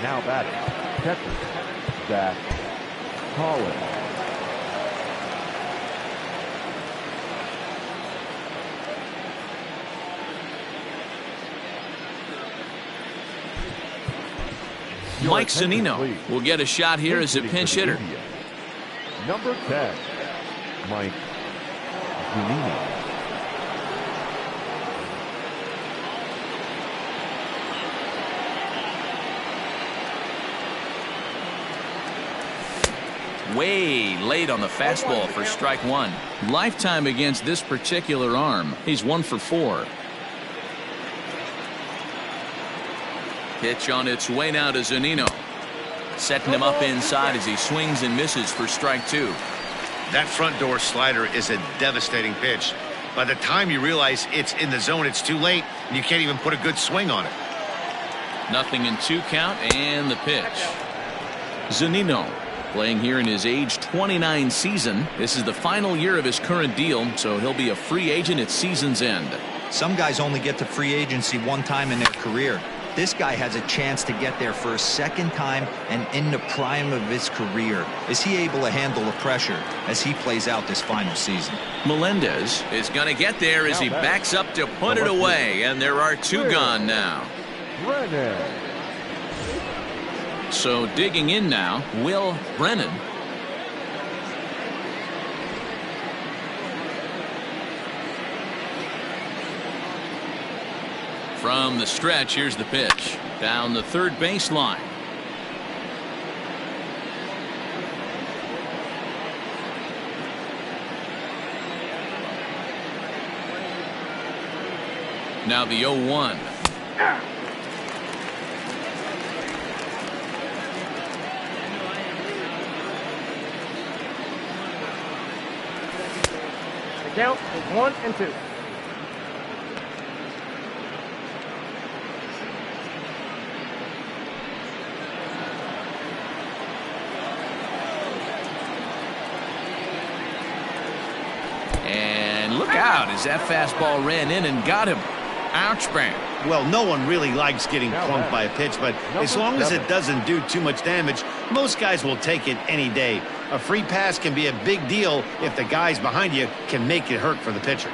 Now batting, catcher, Zach Collins. Mike Zunino will get a shot here as a pinch hitter. Number 10, Mike Zunino. Way late on the fastball for strike 1. Lifetime against this particular arm. He's 1 for 4. Pitch on its way now to Zunino. Setting him up inside as he swings and misses for strike 2. That front door slider is a devastating pitch. By the time you realize it's in the zone, it's too late, and you can't even put a good swing on it. 0-2 count, and the pitch. Zunino playing here in his age 29 season. This is the final year of his current deal, so he'll be a free agent at season's end. Some guys only get to free agency one time in their career. This guy has a chance to get there for a second time and in the prime of his career. Is he able to handle the pressure as he plays out this final season? Melendez is going to get there as he backs up to put it away, and there are 2 gone now. So digging in now, Will Brennan. From the stretch, here's the pitch. Down the third baseline. Now the 0-1. Count is 1-2. look out as that fastball ran in and got him. Ouch, man. Well, no one really likes getting plunked by a pitch, but as long as it doesn't do too much damage, most guys will take it any day. A free pass can be a big deal if the guys behind you can make it hurt for the pitcher.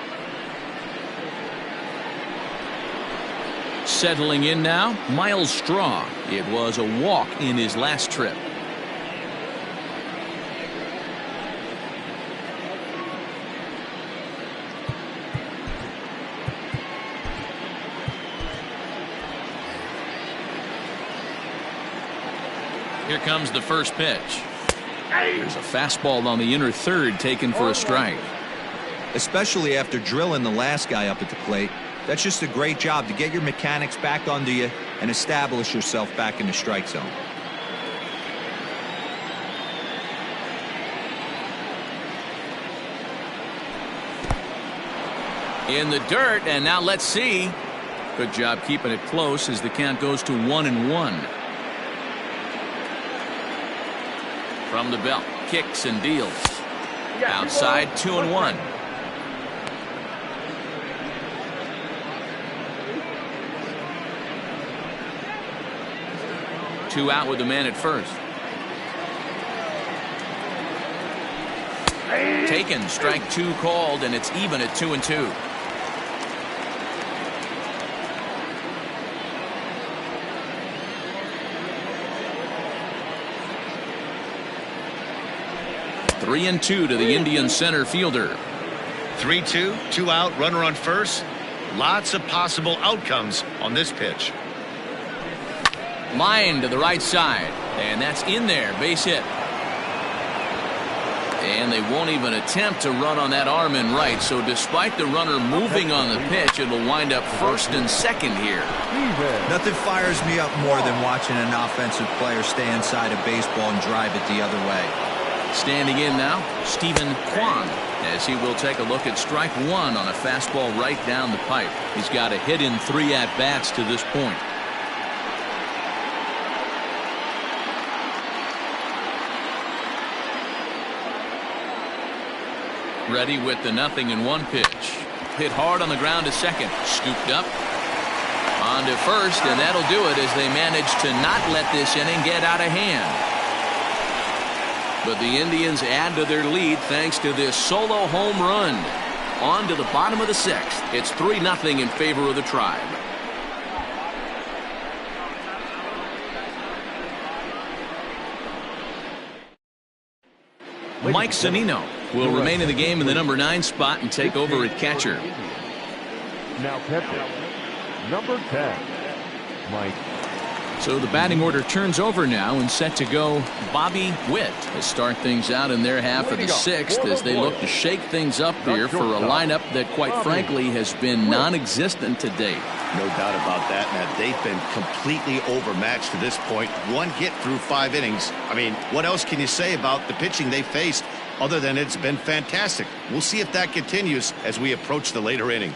Settling in now, Miles Straw. It was a walk in his last trip. Here comes the first pitch. There's a fastball on the inner third taken for a strike. Especially after drilling the last guy up at the plate. That's just a great job to get your mechanics back under you and establish yourself back in the strike zone. In the dirt, and now let's see. Good job keeping it close as the count goes to 1-1. From the belt, kicks and deals. Outside, 2-1. Two out with the man at first. Taken, strike two called, and it's even at 2-2. Three and two to the Indian center fielder. 3-2, 2 out, runner on first. Lots of possible outcomes on this pitch. Line to the right side, and that's in there, base hit. And they won't even attempt to run on that arm in right, so despite the runner moving on the pitch, it'll wind up first and second here. Nothing fires me up more than watching an offensive player stay inside a baseball and drive it the other way. Standing in now, Stephen Kwan, as he will take a look at strike one on a fastball right down the pipe. He's got a hit in 3 at-bats to this point. Ready with the 0-1 pitch. Hit hard on the ground to second. Scooped up. On to first, and that'll do it as they manage to not let this inning get out of hand. But the Indians add to their lead thanks to this solo home run. On to the bottom of the 6th. It's 3-0 in favor of the Tribe. Mike Zunino will remain in the game in the number 9 spot and take over at catcher. Now catcher, number 10, Mike. So the batting order turns over now and set to go Bobby Witt to start things out in their half of the 6th as they look to shake things up here for a lineup that quite frankly has been non-existent to date. No doubt about that, Matt. They've been completely overmatched to this point. 1 hit through 5 innings. I mean, what else can you say about the pitching they faced other than it's been fantastic? We'll see if that continues as we approach the later inning.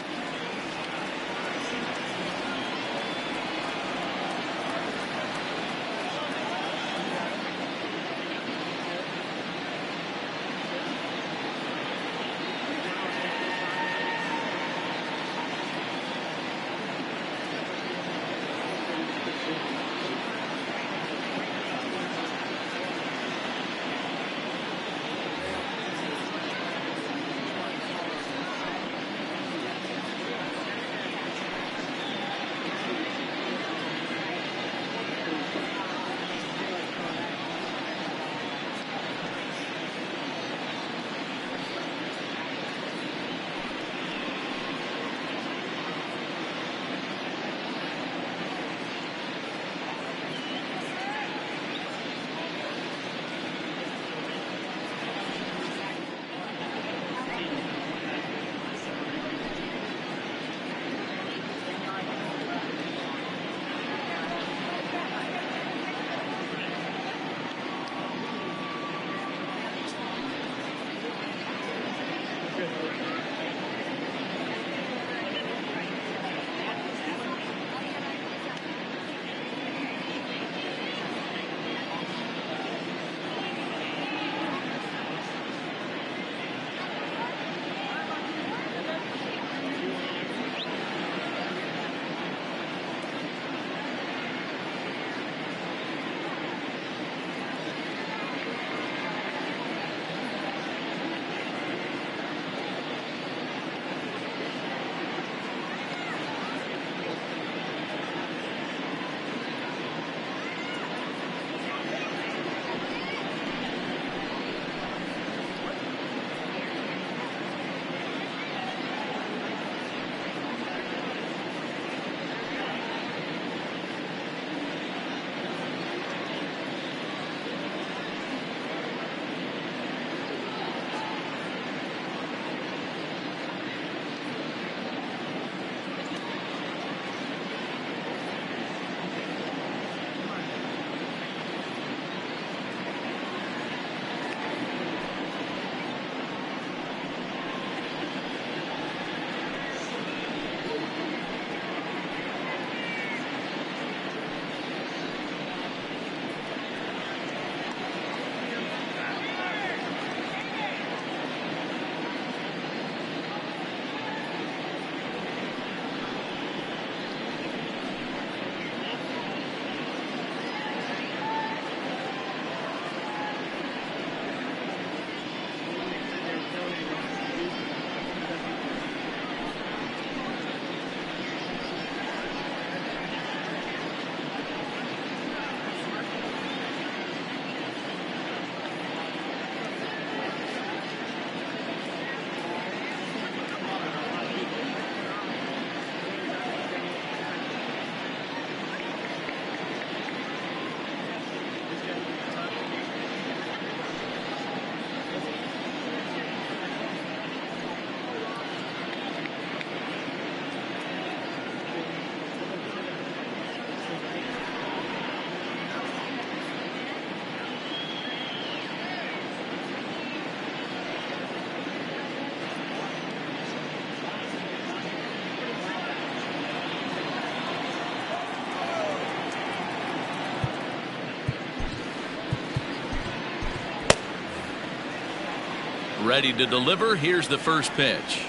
Ready to deliver. Here's the first pitch.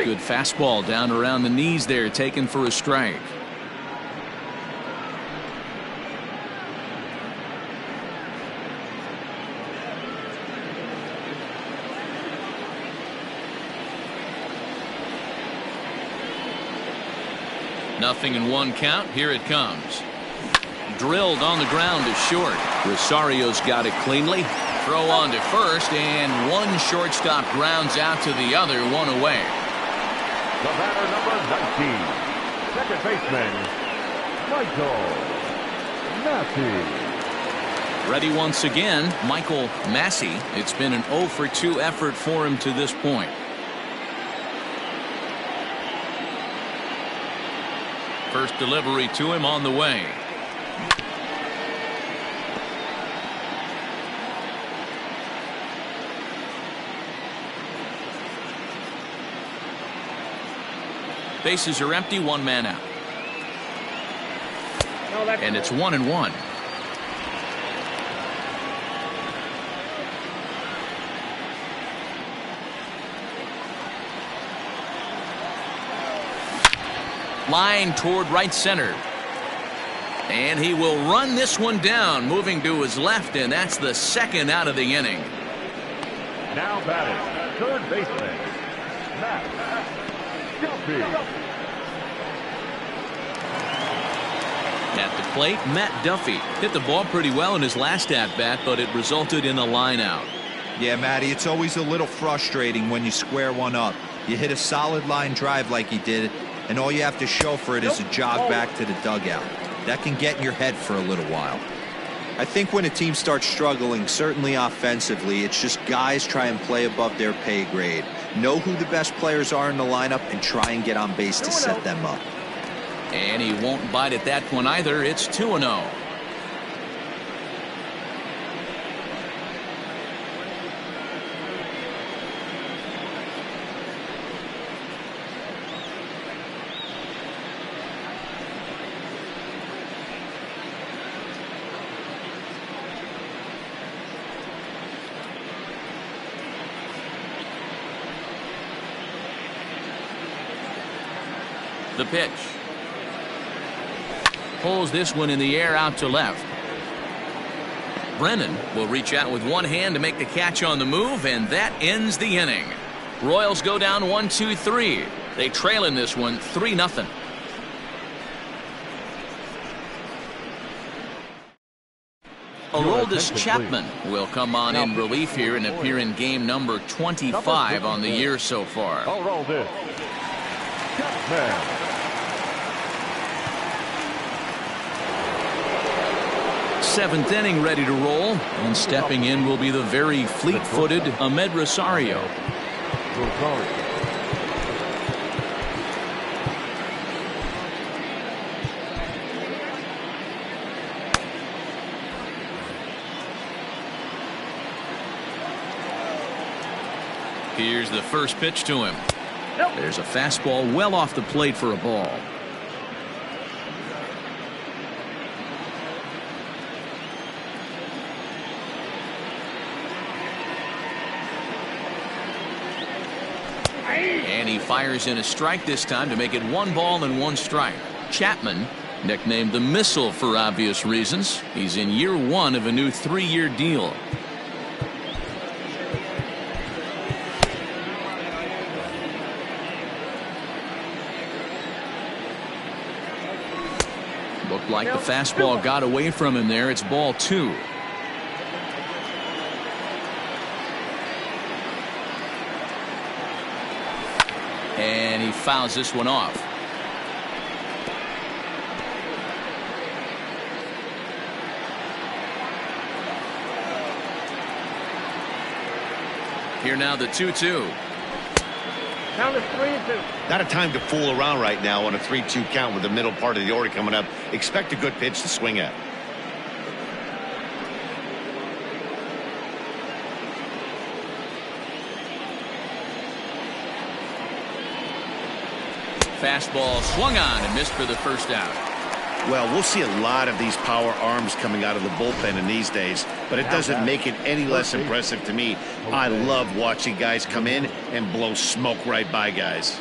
Good fastball down around the knees there, taken for a strike. Nothing in one count. Here it comes. Drilled on the ground to short. Rosario's got it cleanly. Throw on to first, and one shortstop grounds out to the other, one away. The batter, number 19, second baseman, Michael Massey. Ready once again, Michael Massey. It's been an 0 for 2 effort for him to this point. First delivery to him on the way. Bases are empty, one man out. And it's 1-1. Line toward right center. And he will run this one down, moving to his left, and that's the second out of the inning. Now batting, third baseman, Matt Duffy. At the plate, Matt Duffy hit the ball pretty well in his last at-bat, but it resulted in a line out. Yeah, Matty, it's always a little frustrating when you square one up. You hit a solid line drive like he did, and all you have to show for it is a jog back to the dugout. That can get in your head for a little while. I think when a team starts struggling, certainly offensively, it's just guys try and play above their pay grade. Know who the best players are in the lineup and try and get on base to set them up. And he won't bite at that one either. It's 2-0. The pitch. Pulls this one in the air out to left. Brennan will reach out with one hand to make the catch on the move, and that ends the inning. Royals go down 1-2-3. They trail in this one 3-0. Aroldis Chapman will come on in relief here and appear in game number 25 on the year so far. Aroldis Chapman. Seventh inning ready to roll, and stepping in will be the very fleet-footed Ahmed Rosario. Here's the first pitch to him. There's a fastball well off the plate for a ball. And he fires in a strike this time to make it 1-1 strike. Chapman, nicknamed the Missile for obvious reasons. He's in year 1 of a new 3-year deal. Looked like the fastball got away from him there. It's ball 2. And he fouls this one off. Here now the 2-2. Count is 3-2. Not a time to fool around right now on a 3-2 count with the middle part of the order coming up. Expect a good pitch to swing at. Fastball swung on and missed for the first out. Well, we'll see a lot of these power arms coming out of the bullpen in these days. but it doesn't make it any less impressive to me. I love watching guys come in and blow smoke right by guys.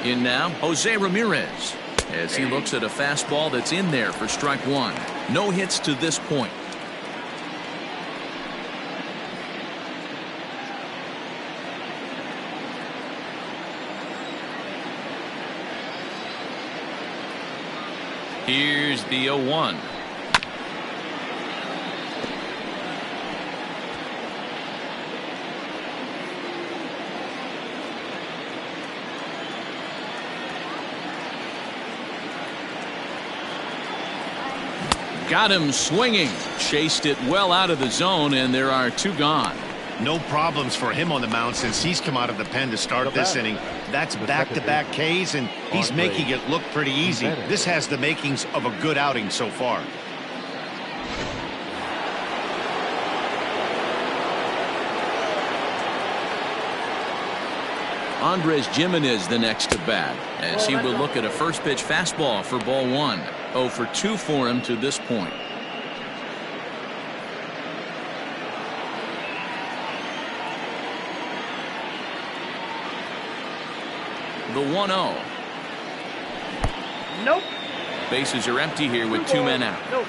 In now, Jose Ramirez, as he looks at a fastball that's in there for strike one. No hits to this point. Here's the 0-1. Got him swinging. Chased it well out of the zone, and there are two gone. No problems for him on the mound since he's come out of the pen to start this inning. That's back-to-back Ks, and he's making it look pretty easy. This has the makings of a good outing so far. Andres Gimenez the next to bat, as he will look at a first pitch fastball for ball one. 0 for 2 for him to this point. The 1-0. Nope. Bases are empty here with 2 men out. Nope.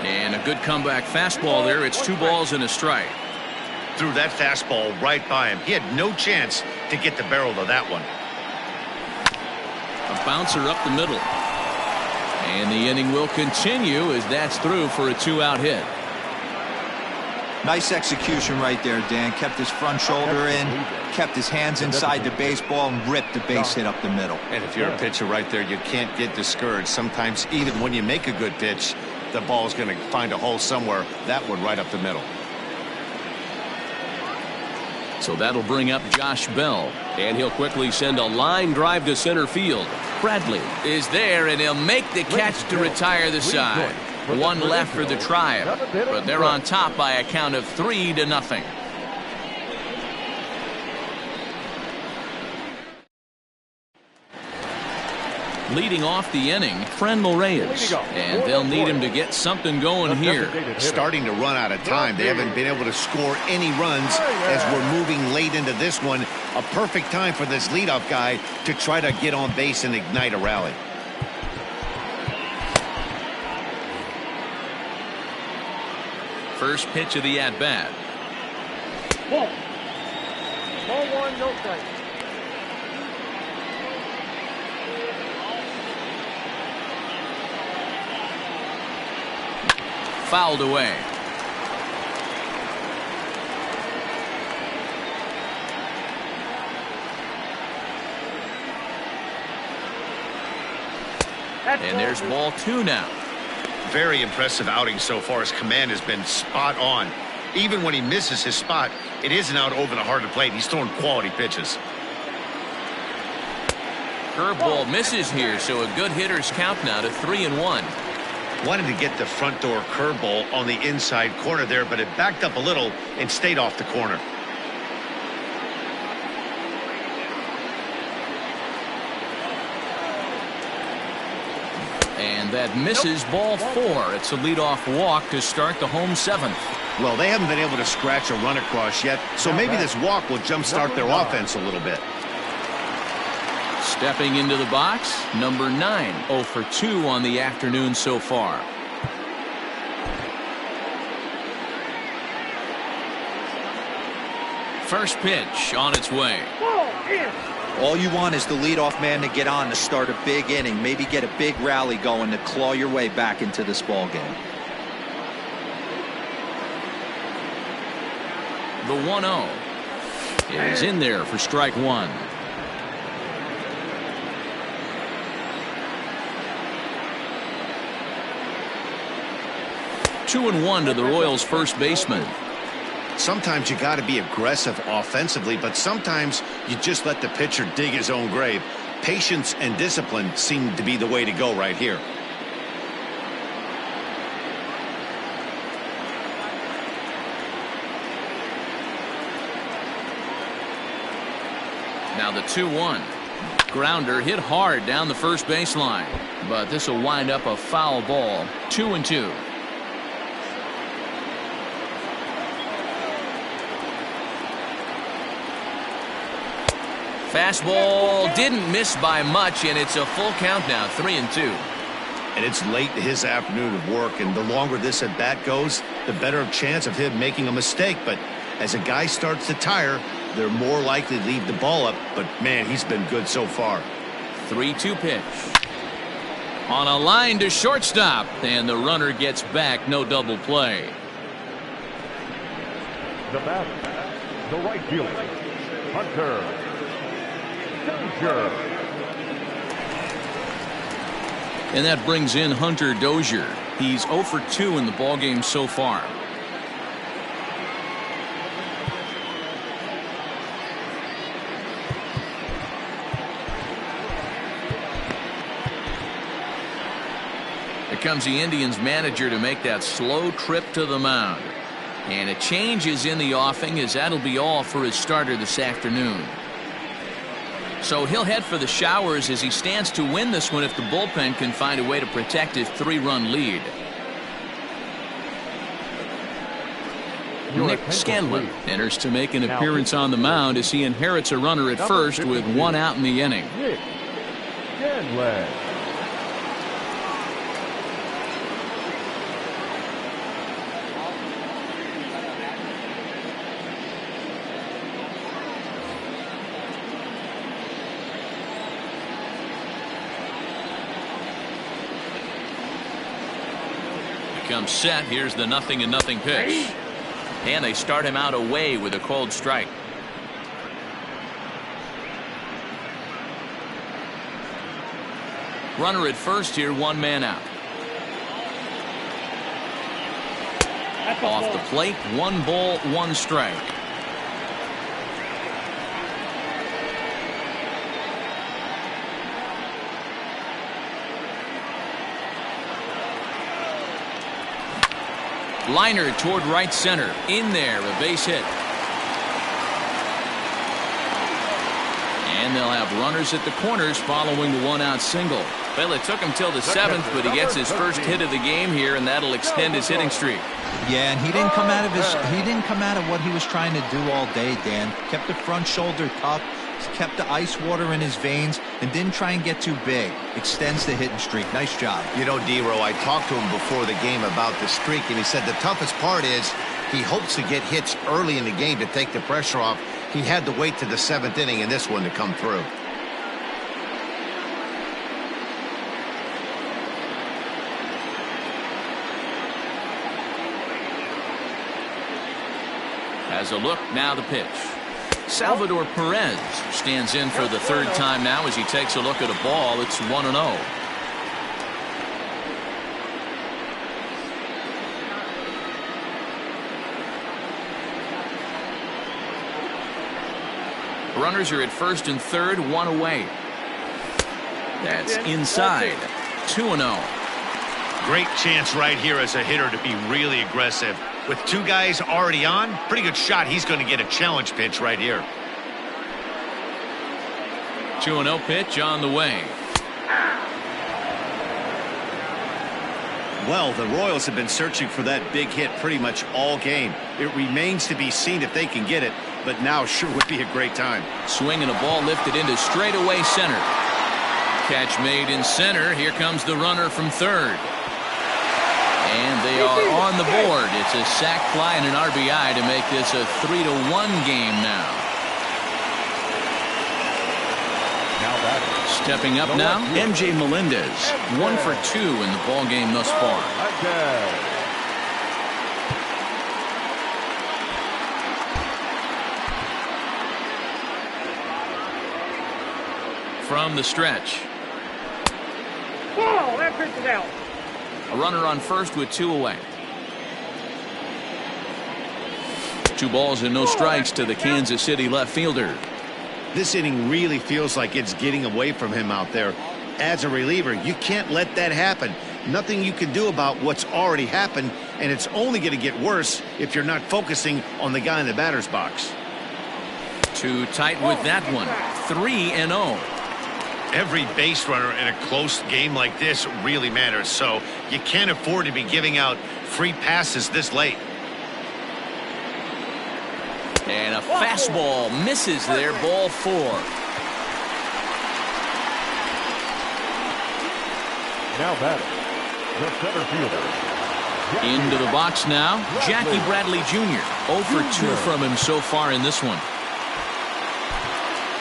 And a good comeback fastball there. It's 2 balls and a strike. Threw that fastball right by him. He had no chance to get the barrel of that one. A bouncer up the middle. And the inning will continue as that's through for a 2-out hit. Nice execution right there, Dan. Kept his front shoulder in, kept his hands inside the baseball, and ripped the base hit up the middle. And if you're a pitcher right there, you can't get discouraged. Sometimes even when you make a good pitch, the ball's going to find a hole somewhere. That one right up the middle. So that'll bring up Josh Bell, and he'll quickly send a line drive to center field. Bradley is there, and he'll make the catch to retire the side. 1 left for the Tribe, but they're on top by a count of 3-0. Leading off the inning, Frenmel Reyes, and they'll need him to get something going here. Starting to run out of time. They haven't been able to score any runs as we're moving late into this one. A perfect time for this leadoff guy to try to get on base and ignite a rally. First pitch of the at-bat. Ball 1, no strike. Fouled away. And there's ball 2 now. Very impressive outing so far. His command has been spot on. Even when he misses his spot, it isn't out over the heart of the plate. He's throwing quality pitches. Curveball misses here, so a good hitter's count now to 3-1. Wanted to get the front door curveball on the inside corner there, but it backed up a little and stayed off the corner. And that misses ball 4. It's a leadoff walk to start the home 7th. Well, they haven't been able to scratch a run across yet, so maybe this walk will jumpstart their offense a little bit. Stepping into the box, number 9, 0 for 2 on the afternoon so far. First pitch on its way. All you want is the leadoff man to get on to start a big inning, maybe get a big rally going to claw your way back into this ball game. The 1-0 is in there for strike 1. Two and 1 to the Royals' first baseman. Sometimes you got to be aggressive offensively, but sometimes you just let the pitcher dig his own grave. Patience and discipline seem to be the way to go right here. Now the 2-1. Grounder hit hard down the first baseline, but this will wind up a foul ball. 2-2. Fastball didn't miss by much, and it's a full count now. 3-2. And it's late in his afternoon of work, and the longer this at bat goes, the better chance of him making a mistake. But as a guy starts to tire, they're more likely to leave the ball up. But man, he's been good so far. 3-2 pitch. On a line to shortstop, and the runner gets back. No double play. The batter, the right fielder, Hunter Dozier. And that brings in Hunter Dozier. He's 0 for 2 in the ballgame so far. Here comes the Indians manager to make that slow trip to the mound. And a change is in the offing, as that'll be all for his starter this afternoon. So he'll head for the showers as he stands to win this one if the bullpen can find a way to protect his 3-run lead. Nick Scanlon enters to make an appearance on the mound as he inherits a runner at first with 1 out in the inning. Nick Scanlon. Comes set. Here's the 0-0 pitch, and they start him out away with a cold strike. Runner at first here, 1 man out. Off the plate, 1 ball, 1 strike. Liner toward right center. In there, a base hit. And they'll have runners at the corners following the 1-out single. Well, it took him till the 7th, but he gets his first hit of the game here, and that'll extend his hitting streak. Yeah, and he didn't come out of what he was trying to do all day, Dan. Kept the front shoulder tucked, kept the ice water in his veins, and didn't try and get too big. Extends the hitting streak. Nice job. You know, D-Row, I talked to him before the game about the streak, and he said the toughest part is he hopes to get hits early in the game to take the pressure off. He had to wait to the 7th inning in this one to come through. Has a look, now the pitch. Salvador Perez stands in for the 3rd time now as he takes a look at a ball. It's 1-0. Runners are at first and third, 1 away. That's inside. 2-0. Great chance right here as a hitter to be really aggressive. With 2 guys already on, pretty good shot he's going to get a challenge pitch right here. 2-0 pitch on the way. Well, the Royals have been searching for that big hit pretty much all game. It remains to be seen if they can get it, but now sure would be a great time. Swinging a ball lifted into straightaway center. Catch made in center. Here comes the runner from third. And they are on the board. It's a sac fly and an RBI to make this a 3-1 game now. Stepping up now, MJ Melendez. 1 for 2 in the ball game thus far. From the stretch. Whoa, that pitch is out. A runner on first with 2 away. 2 balls and no strikes to the Kansas City left fielder. This inning really feels like it's getting away from him out there. As a reliever, you can't let that happen. Nothing you can do about what's already happened, and it's only going to get worse if you're not focusing on the guy in the batter's box. Too tight with that one. 3-0. Every base runner in a close game like this really matters, so you can't afford to be giving out free passes this late. And a fastball misses there, ball 4. Now batting, the center fielder. Into the box now, Jackie Bradley Jr. 0 for 2 from him so far in this one.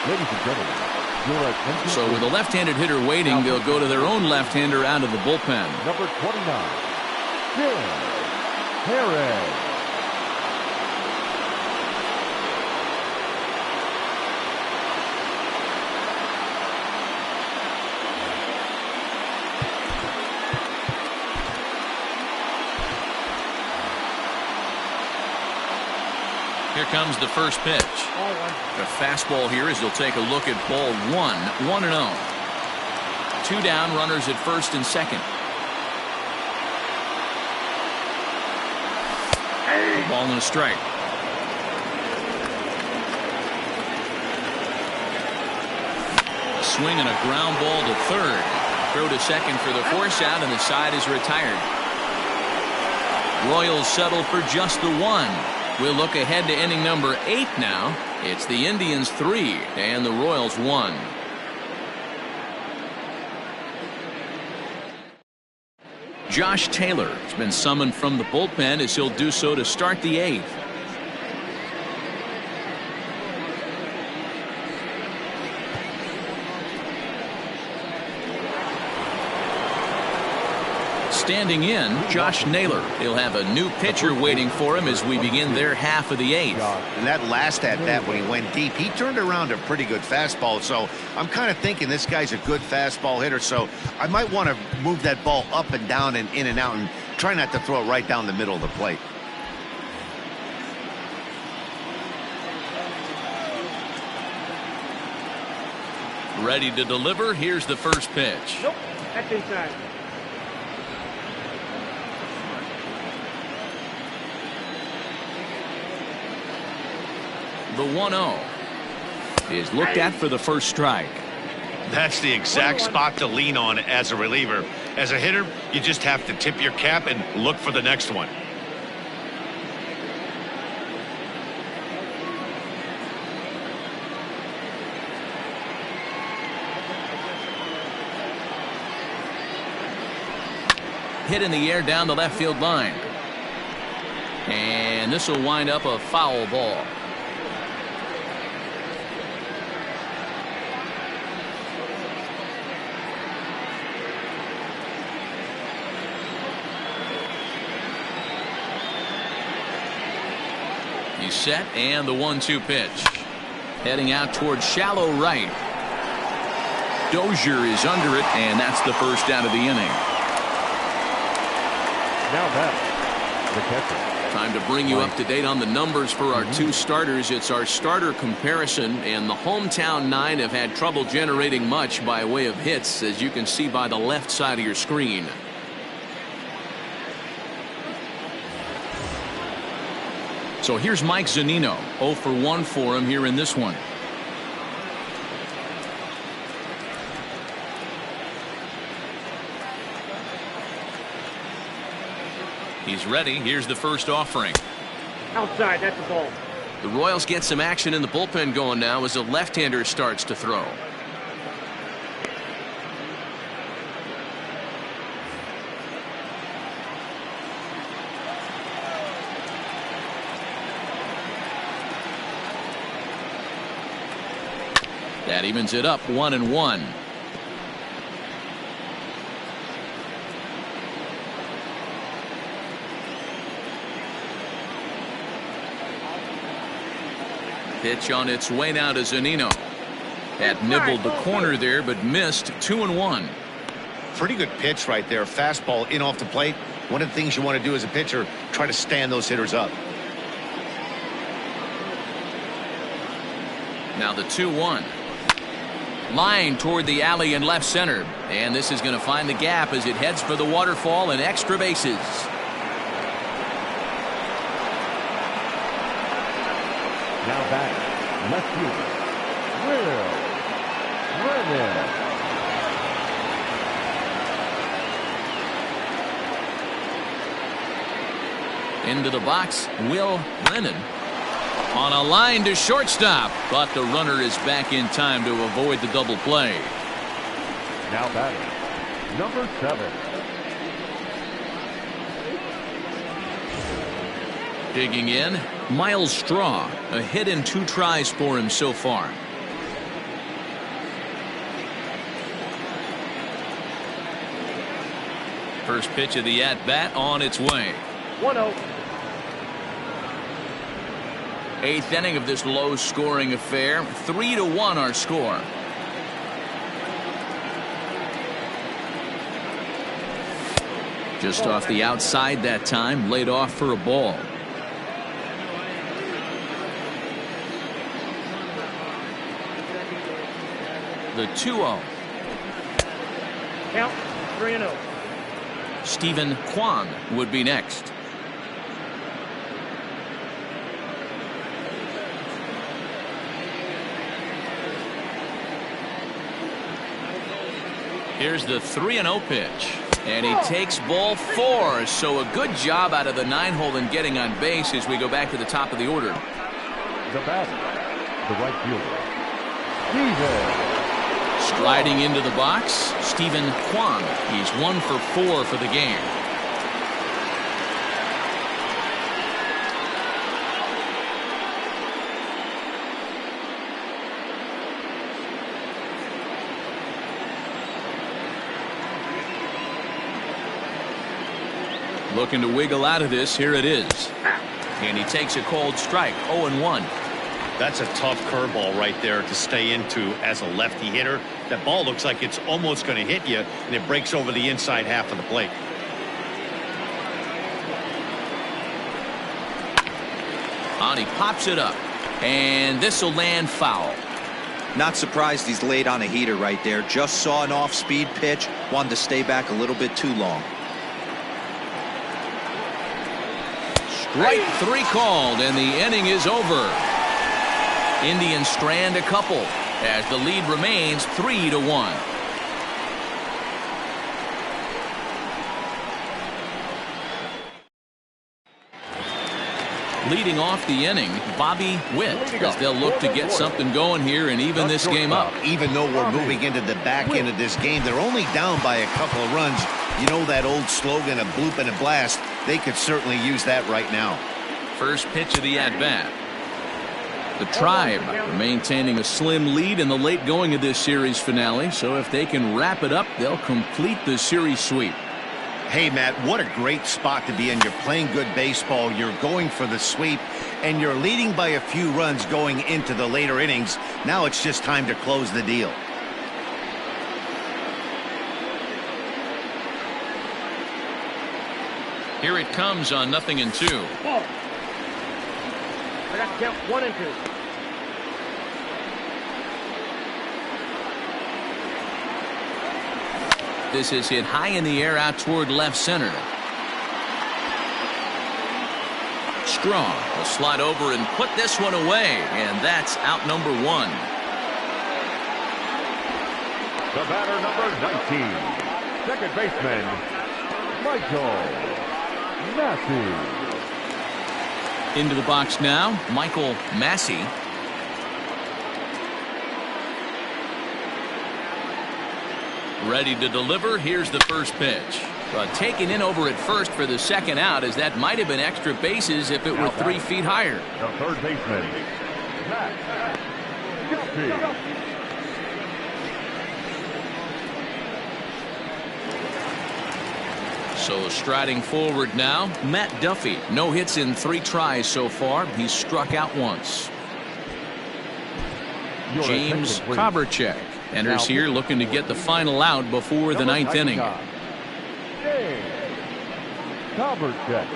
Ladies and gentlemen, you're at So with a left-handed hitter waiting, they'll go to their own left-hander out of the bullpen. number 29, Jim Perez. Here comes the first pitch. The fastball here as he'll take a look at ball 1. 1-0. 2 down, runners at first and second. Ball and a strike. A swing and a ground ball to third. Throw to second for the force out, and the side is retired. Royals settle for just the 1. We'll look ahead to inning number 8 now. It's the Indians 3 and the Royals 1. Josh Taylor has been summoned from the bullpen as he'll do so to start the 8th. Standing in, Josh Naylor. He'll have a new pitcher waiting for him as we begin their half of the 8th. And that last at-bat when he went deep, he turned around a pretty good fastball. So I'm kind of thinking this guy's a good fastball hitter. So I might want to move that ball up and down and in and out and try not to throw it right down the middle of the plate. Ready to deliver. Here's the first pitch. Nope, that's inside. The 1-0 is looked at for the first strike. That's the exact spot to lean on as a reliever. As a hitter, you just have to tip your cap and look for the next one. Hit in the air down the left field line. And this will wind up a foul ball. He's set, and the 1-2 pitch. Heading out towards shallow right. Dozier is under it, and that's the first out of the inning. Now batting, the catcher. Time to bring you up to date on the numbers for our 2 starters. It's our starter comparison, and the hometown 9 have had trouble generating much by way of hits, as you can see by the left side of your screen. So here's Mike Zunino. 0 for 1 for him here in this one. He's ready. Here's the first offering. Outside, that's a ball. The Royals get some action in the bullpen going now as a left-hander starts to throw. That evens it up 1-1. Pitch on its way now to Zunino. That nibbled the corner there, but missed. 2-1. Pretty good pitch right there. Fastball in off the plate. One of the things you want to do as a pitcher, try to stand those hitters up. Now the 2-1. Line toward the alley in left center. And this is going to find the gap as it heads for the waterfall and extra bases. Now batting, Left fielder, Will Brennan. Into the box, Will Brennan. On a line to shortstop, but the runner is back in time to avoid the double play. Now batting, number 7. Digging in, Miles Straw. A hit and 2 tries for him so far. First pitch of the at-bat on its way. 1-0. 8th inning of this low-scoring affair. 3-1 our score. Just off the outside that time, laid off for a ball. The 2-0. Count 3-0. Stephen Kwan would be next. Here's the 3-0 pitch. And he takes ball 4. So a good job out of the 9-hole in getting on base as we go back to the top of the order. The batter, the right fielder, Steven. Striding into the box, Stephen Kwan. He's 1 for 4 for the game. Looking to wiggle out of this. Here it is. And he takes a cold strike. 0-1. That's a tough curveball right there to stay into as a lefty hitter. That ball looks like it's almost going to hit you, and it breaks over the inside half of the plate. And he pops it up. And this will land foul. Not surprised he's laid on a heater right there. Just saw an off-speed pitch. Wanted to stay back a little bit too long. Strike 3 called, and the inning is over. Indians strand a couple as the lead remains 3-1. Leading off the inning, Bobby Witt, as they'll look to get something going here and even this game up. Even though we're moving into the back end of this game, they're only down by a couple of runs. You know that old slogan, a bloop and a blast. They could certainly use that right now. First pitch of the at-bat. The Tribe maintaining a slim lead in the late going of this series finale, so if they can wrap it up, they'll complete the series sweep. Hey, Matt, what a great spot to be in. You're playing good baseball, you're going for the sweep, and you're leading by a few runs going into the later innings. Now it's just time to close the deal. Here it comes on 0-2. Ball. I got to count 1 and 2. This is hit high in the air out toward left center. Strong will slide over and put this one away, and that's out number 1. The batter, number 19, second baseman, Michael Massey. Into the box now, Michael Massey. Ready to deliver. Here's the first pitch. But taken in over at first for the second out, as that might have been extra bases if it were 3 feet higher. The third baseman, Matt Duffy. So striding forward now, Matt Duffy. No hits in 3 tries so far. He's struck out once. James Koberchek enters here looking to get the final out before the 9th inning. James Koberchek.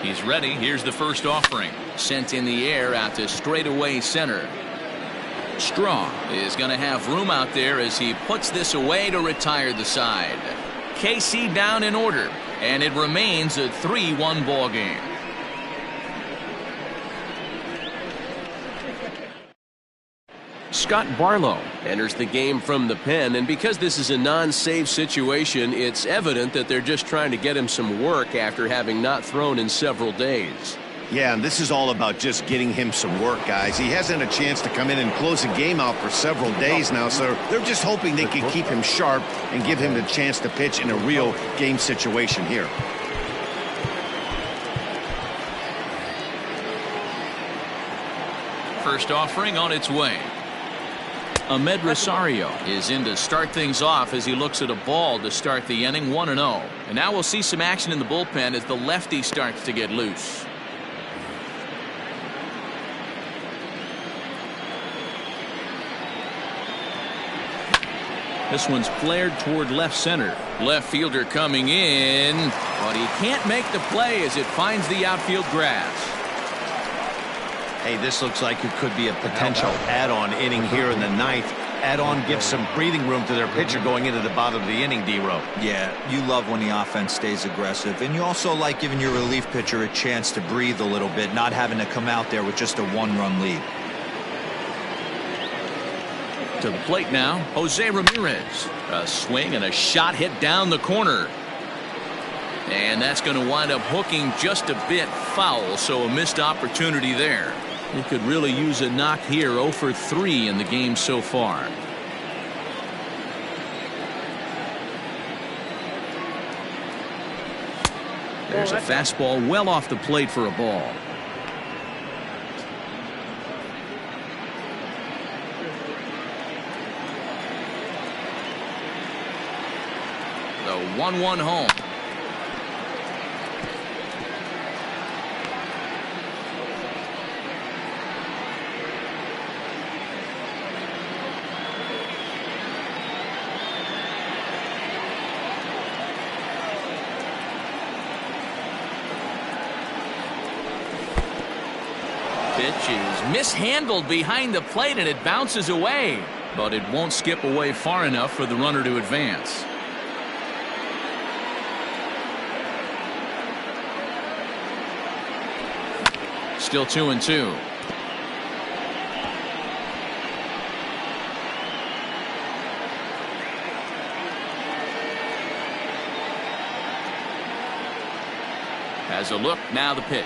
He's ready. Here's the first offering. Sent in the air out to straightaway center. Straw is going to have room out there as he puts this away to retire the side. KC down in order, and it remains a 3-1 ball game. Scott Barlow enters the game from the pen, and because this is a non-save situation, it's evident that they're just trying to get him some work after having not thrown in several days. Yeah, and this is all about just getting him some work, guys. He hasn't a chance to come in and close the game out for several days now, so they're just hoping they can keep him sharp and give him the chance to pitch in a real game situation here. First offering on its way. Ahmed Rosario is in to start things off as he looks at a ball to start the inning, 1-0. And now we'll see some action in the bullpen as the lefty starts to get loose. This one's flared toward left center. Left fielder coming in, but he can't make the play as it finds the outfield grass. Hey, this looks like it could be a potential add-on inning here in the ninth. Add-on gives some breathing room to their pitcher going into the bottom of the inning, D-Row. Yeah, you love when the offense stays aggressive, and you also like giving your relief pitcher a chance to breathe a little bit, not having to come out there with just a one-run lead. To the plate now, Jose Ramirez. A swing and a shot hit down the corner. And that's going to wind up hooking just a bit foul, so a missed opportunity there. He could really use a knock here. 0 for 3 in the game so far. There's a fastball well off the plate for a ball. The 1-1 home. Pitch is mishandled behind the plate and it bounces away, but it won't skip away far enough for the runner to advance. Still 2-2. Has a look, now the pitch.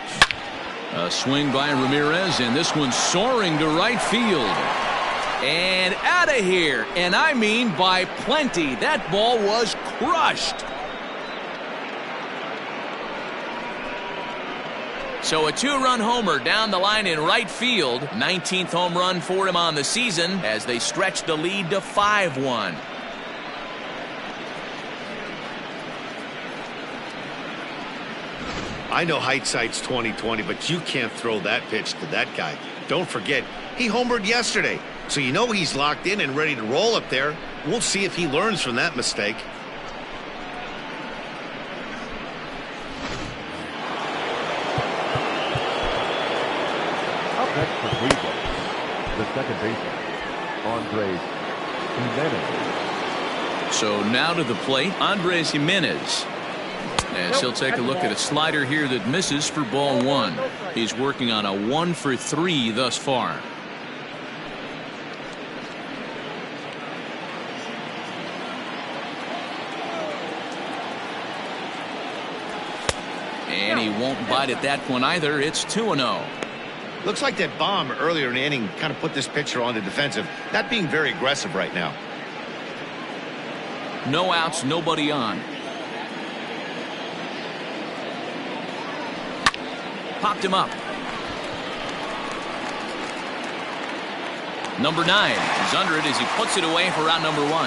A swing by Ramirez, and this one's soaring to right field. And out of here, and I mean by plenty. That ball was crushed. So a 2-run homer down the line in right field. 19th home run for him on the season as they stretch the lead to 5-1. I know hindsight's 20/20, but you can't throw that pitch to that guy. Don't forget, he homered yesterday, so you know he's locked in and ready to roll up there. We'll see if he learns from that mistake. Up next for Cleveland, the second baseman, Andres Jimenez. So now to the plate, Andres Jimenez. As he'll take a look at a slider here that misses for ball 1. He's working on a 1 for 3 thus far. And he won't bite at that one either. It's 2-0. Looks like that bomb earlier in the inning kind of put this pitcher on the defensive. Not being very aggressive right now. No outs, nobody on. Popped him up. Number 9 is under it as he puts it away for round number 1. Up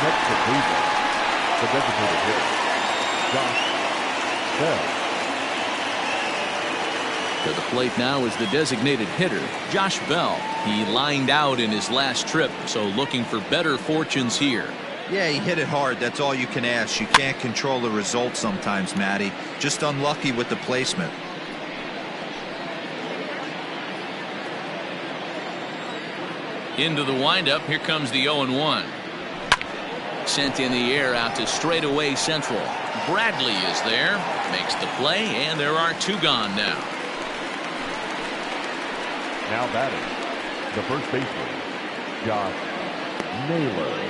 next for Cleveland, the designated hitter, Josh Bell. To the plate now is the designated hitter, Josh Bell. He lined out in his last trip, so looking for better fortunes here. Yeah, he hit it hard. That's all you can ask. You can't control the result sometimes, Matty. Just unlucky with the placement. Into the windup. Here comes the 0-1. Sent in the air out to straightaway central. Bradley is there. Makes the play, and there are 2 gone now. Now batting, the first baseman, Josh Naylor.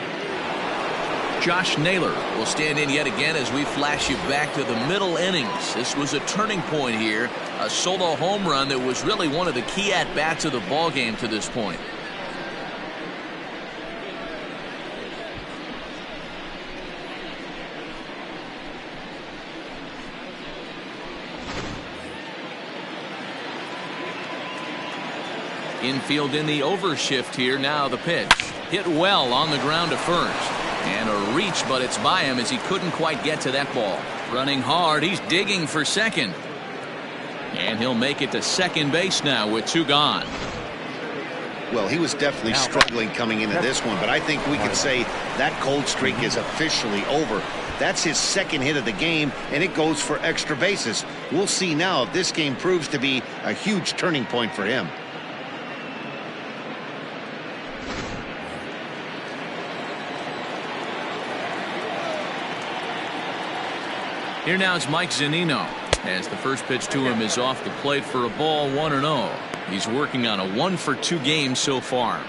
Josh Naylor will stand in yet again as we flash you back to the middle innings. This was a turning point here. A solo home run that was really one of the key at-bats of the ballgame to this point. Infield in the overshift here. Now the pitch. Hit well on the ground to first. And a reach, but it's by him as he couldn't quite get to that ball. Running hard. He's digging for second. And he'll make it to second base now with 2 gone. Well, he was definitely struggling coming into this one, but I think we could say that cold streak is officially over. That's his second hit of the game, and it goes for extra bases. We'll see now if this game proves to be a huge turning point for him. Here now is Mike Zunino, as the first pitch to him is off the plate for a ball, 1-0. He's working on a 1-for-2 game so far.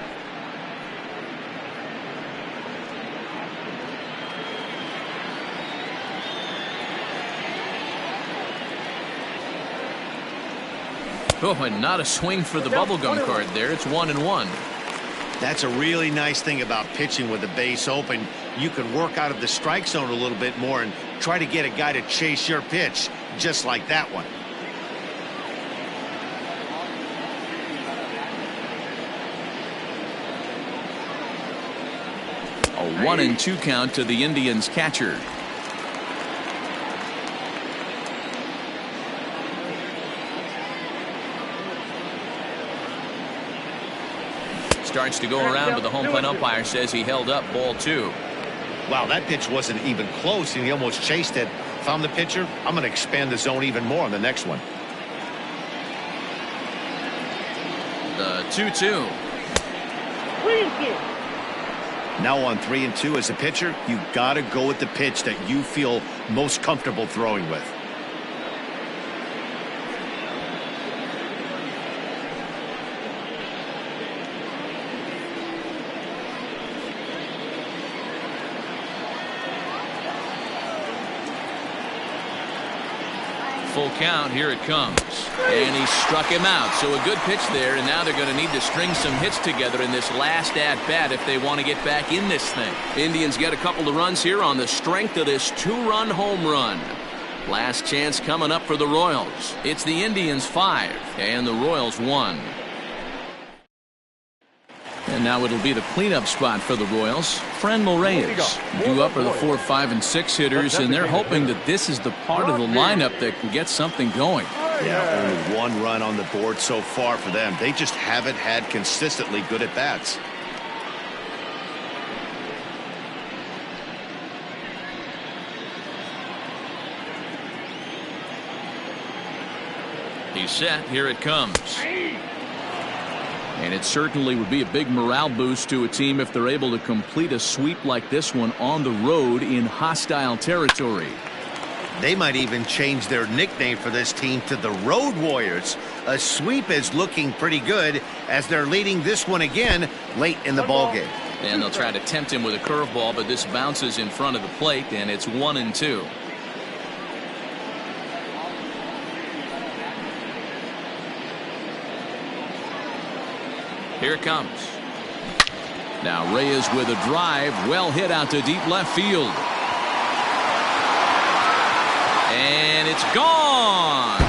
Oh, and not a swing for the bubblegum card there. It's 1-1. That's a really nice thing about pitching with the base open. You can work out of the strike zone a little bit more and try to get a guy to chase your pitch, just like that one. A 1-2 count to the Indians catcher. Starts to go around, but the home plate umpire says he held up, ball 2. Wow, that pitch wasn't even close, and he almost chased it. If I'm the pitcher, I'm going to expand the zone even more on the next one. The 2-2. Now on 3-2 as a pitcher, you got to go with the pitch that you feel most comfortable throwing with. Full count. Here it comes. And he struck him out. So a good pitch there, and now they're going to need to string some hits together in this last at-bat if they want to get back in this thing. Indians get a couple of runs here on the strength of this 2-run home run. Last chance coming up for the Royals. It's the Indians 5 and the Royals 1. And now it'll be the cleanup spot for the Royals. Franmil Reyes due up are the 4, 5, and 6 hitters, and they're hoping that this is the part of the lineup that can get something going. Yeah, only 1 run on the board so far for them. They just haven't had consistently good at-bats. He's set. Here it comes. And it certainly would be a big morale boost to a team if they're able to complete a sweep like this one on the road in hostile territory. They might even change their nickname for this team to the Road Warriors. A sweep is looking pretty good as they're leading this one again late in the ballgame. And they'll try to tempt him with a curveball, but this bounces in front of the plate, and it's 1-2. Here it comes. Now Reyes with a drive, well hit out to deep left field. And it's gone.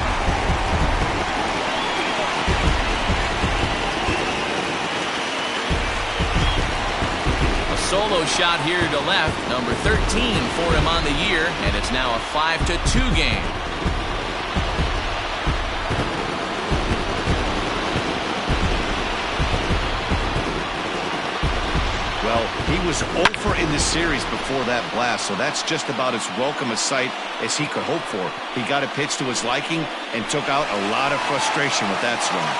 A solo shot here to left, number 13 for him on the year, and it's now a 5-2 game. Well, he was 0 in the series before that blast, so that's just about as welcome a sight as he could hope for. He got a pitch to his liking and took out a lot of frustration with that swing.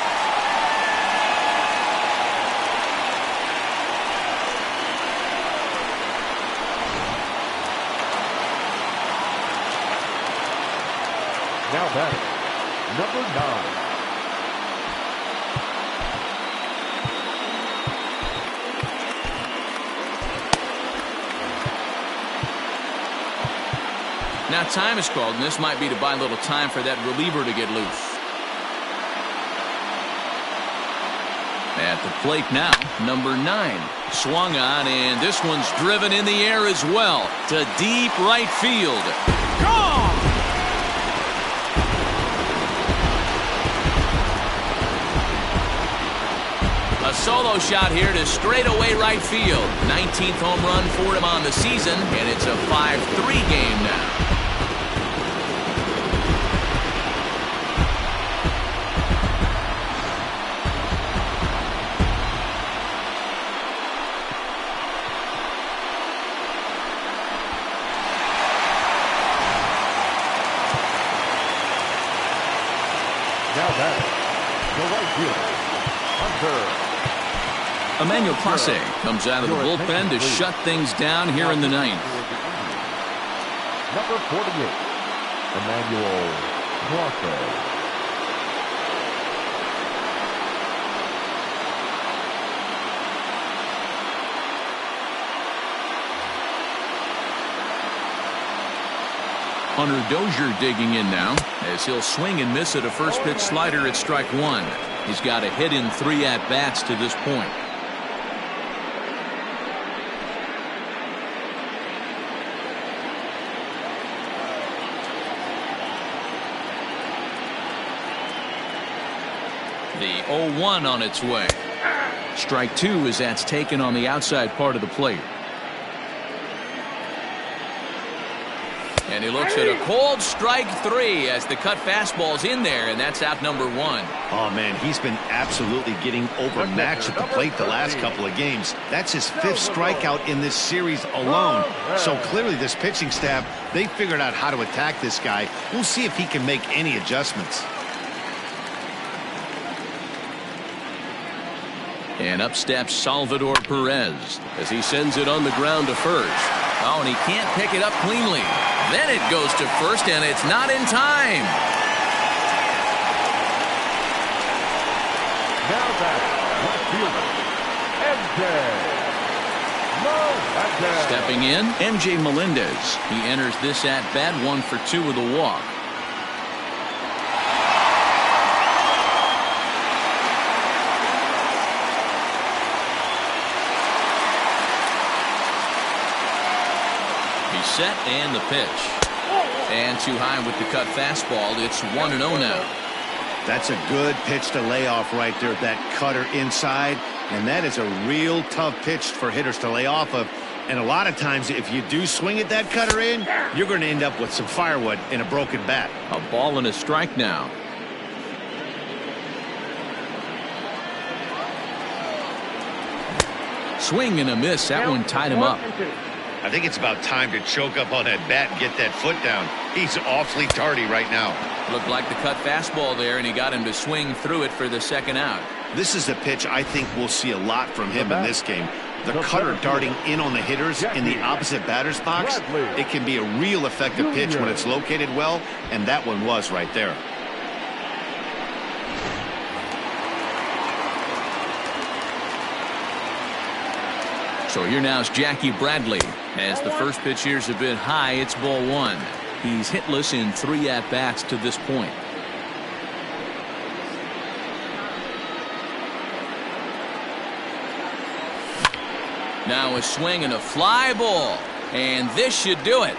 Now batting, number 9. Now time is called, and this might be to buy a little time for that reliever to get loose. At the plate now, number 9. Swung on, and this one's driven in the air as well to deep right field. Gone! A solo shot here to straightaway right field. 19th home run for him on the season, and it's a 5-3 game now. Now batting, the right fielder, Hunter. Emmanuel Clase comes out of the bullpen to shut things down here in the 9th. Number 48, Emmanuel Clase. Hunter Dozier digging in now as he'll swing and miss at a first pitch slider at strike 1. He's got a hit in 3 at-bats to this point. The 0-1 on its way. Strike 2 as that's taken on the outside part of the plate. And he looks at a cold strike 3 as the cut fastball's in there, and that's out number 1. Oh, man, he's been absolutely getting overmatched at the plate the last couple of games. That's his 5th strikeout in this series alone. So clearly this pitching staff, they figured out how to attack this guy. We'll see if he can make any adjustments. And up steps Salvador Perez as he sends it on the ground to first. Oh, and he can't pick it up cleanly. Then it goes to first, and it's not in time. Now batting, left fielder, MJ Melendez. Stepping in, MJ Melendez. He enters this at-bat 1 for 2 with a walk. Set and the pitch. And too high with the cut fastball. It's 1-0 now. That's a good pitch to lay off right there. That cutter inside. And that is a real tough pitch for hitters to lay off of. And a lot of times if you do swing at that cutter in, you're going to end up with some firewood and a broken bat. A ball and a strike now. Swing and a miss. That one tied him up. I think it's about time to choke up on that bat and get that foot down. He's awfully tardy right now. Looked like the cut fastball there, and he got him to swing through it for the second out. This is a pitch I think we'll see a lot from him in this game. The cutter darting in on the hitters in the opposite batter's box. It can be a real effective pitch when it's located well, and that one was right there. So here now is Jackie Bradley. As the first pitch here's a bit high, it's ball 1. He's hitless in 3 at-bats to this point. Now a swing and a fly ball. And this should do it.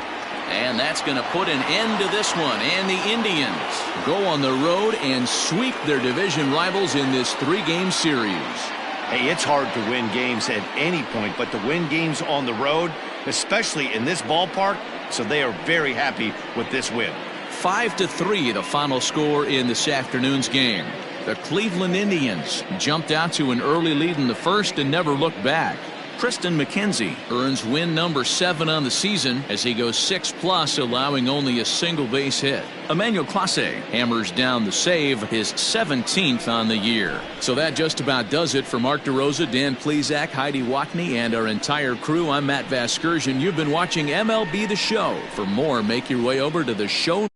And that's going to put an end to this one. And the Indians go on the road and sweep their division rivals in this 3-game series. Hey, it's hard to win games at any point, but to win games on the road, especially in this ballpark, so they are very happy with this win. 5-3 the final score in this afternoon's game. The Cleveland Indians jumped out to an early lead in the first and never looked back. Tristan McKenzie earns win number 7 on the season as he goes 6+, allowing only a single base hit. Emmanuel Clase hammers down the save, his 17th on the year. So that just about does it for Mark DeRosa, Dan Plesac, Heidi Watney, and our entire crew. I'm Matt Vasgersian. You've been watching MLB The Show. For more, make your way over to the show